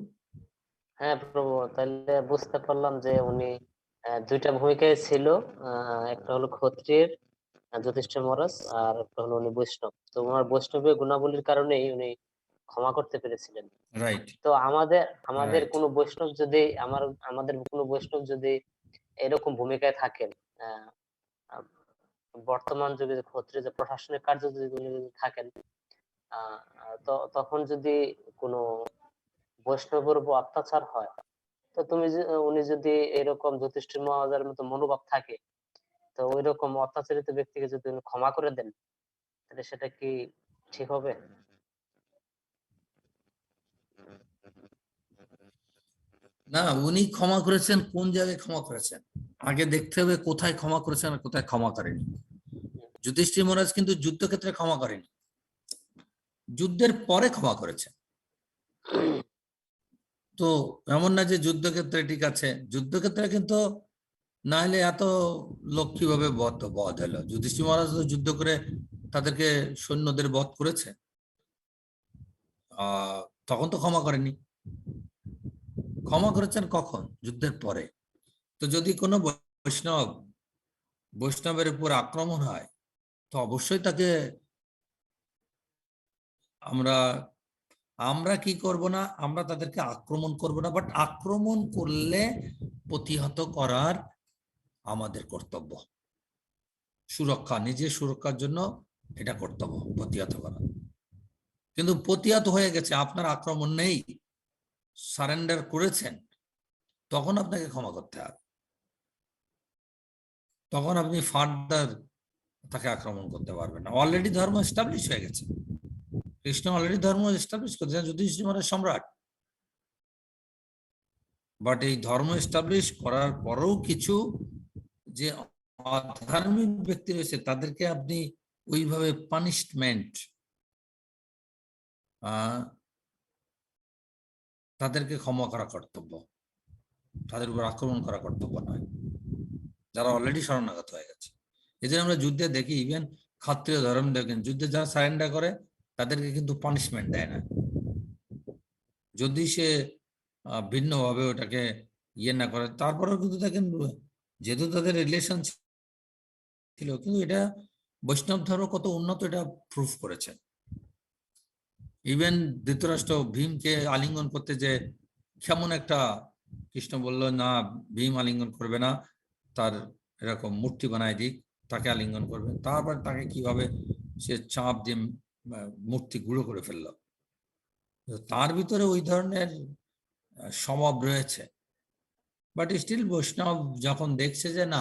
হ্যাঁ প্রভু, তাহলে বুঝতে পারলাম যে উনি দুইটা ভূমিকায় ছিল। একটা হলো ক্ষত্রিয়ের যুধিষ্ঠির মহারাজ, আর একটা হলো উনি বৈষ্ণব। তো ওনার বৈষ্ণবের গুণাবলীর কারণেই উনি ক্ষমা করতে পেরেছিলেন। রাইট। তো আমাদের Right. কোনো বৈষ্ণব যদি আমাদের কোনো বৈষ্ণব যদি এরকম ভূমিকায় থাকেন, আহ, আহ, বর্তমান যুগে যে ক্ষত্রিয় যে প্রশাসনিক কার্য যদি উনি যদি থাকেন, তো তখন যদি কোনো বৈষ্ণবের উপর অত্যাচার হয়, তো উনি যদি এরকম যুধিষ্ঠির মহারাজের মতো মনোভাব থাকে, তো ওই রকম অত্যাচারিত ব্যক্তিকে যদি উনি ক্ষমা করে দেন, তাহলে সেটা কি ঠিক হবে? না, উনি ক্ষমা করেছেন কোন জায়গায় ক্ষমা করেছেন আগে দেখতে হবে, কোথায় ক্ষমা করেছেন আর কোথায় ক্ষমা করেনি। যুধিষ্ঠির মহারাজ কিন্তু যুদ্ধক্ষেত্রে ক্ষমা করেনি, যুদ্ধের পরে ক্ষমা করেছেন। তো এমন না যে যুদ্ধক্ষেত্রে ঠিক আছে, যুদ্ধক্ষেত্রে কিন্তু না হলে এত লোক কিভাবে বধ হলো। যুধিষ্ঠির মহারাজ তো যুদ্ধ করে তাদেরকে সৈন্যদের বধ করেছে, তখন তো ক্ষমা করেনি, ক্ষমা করেছেন কখন? যুদ্ধের পরে। তো যদি কোনো বৈষ্ণবের উপর আক্রমণ হয়, তো অবশ্যই তাকে আমরা কি করব না, আমরা তাদেরকে আক্রমণ করব না, বাট আক্রমণ করলে প্রতিহত করার আমাদের কর্তব্য, সুরক্ষা, নিজের সুরক্ষার জন্য এটা কর্তব্য, প্রতিহত করা। কিন্তু প্রতিহত হয়ে গেছে, আপনার আক্রমণ নেই, সারেন্ডার করেছেন, তখন আপনাকে ক্ষমা করতে হবে। তখন আপনি ফার্দার তাকে আক্রমণ করতে পারবেন না, অলরেডি ধর্ম এস্টাবলিশ হয়ে গেছে। কৃষ্ণ অলরেডি ধর্ম এস্টাবলিশ করেছেন, যুধিষ্ঠির মহারাজ সম্রাট। বাট এই ধর্ম এস্টাবলিশ করার পরেও কিছু যে অধার্মিক ব্যক্তি রয়েছে, তাদেরকে আপনি ওইভাবে পানিশমেন্ট, তাদেরকে ক্ষমা করা কর্তব্য, তাদের উপর আক্রমণ করা কর্তব্য নয়, যারা অলরেডি শরণাগত হয়ে গেছে। এই জন্য আমরা যুদ্ধে দেখি, ইভেন ক্ষত্রিয় ধর্ম দেখেন, যুদ্ধে যারা সারেন্ডার করে তাদেরকে কিন্তু পানিশমেন্ট দেয় না, যদি সে ভিন্নভাবে ওটাকে ইয়ে না করে। তারপরেও কিন্তু দেখেন, যেহেতু তাদের রিলেশন ছিল, কিন্তু এটা বৈষ্ণব ধর্ম কত উন্নত এটা প্রুফ করেছে। ইভেন ধৃতরাষ্ট্র ভীমকে আলিঙ্গন করতে যে কেমন একটা, কৃষ্ণ বলল না, ভীম আলিঙ্গন করবে না, তার এরকম মূর্তি বানায় দিক, তাকে আলিঙ্গন করবে। তারপর তাকে কিভাবে সে চাপ দিয়ে মূর্তি গুঁড়ো করে ফেললো। তার ভিতরে ওই ধরনের স্বভাব রয়েছে। বাট স্টিল বৈষ্ণব যখন দেখছে যে না,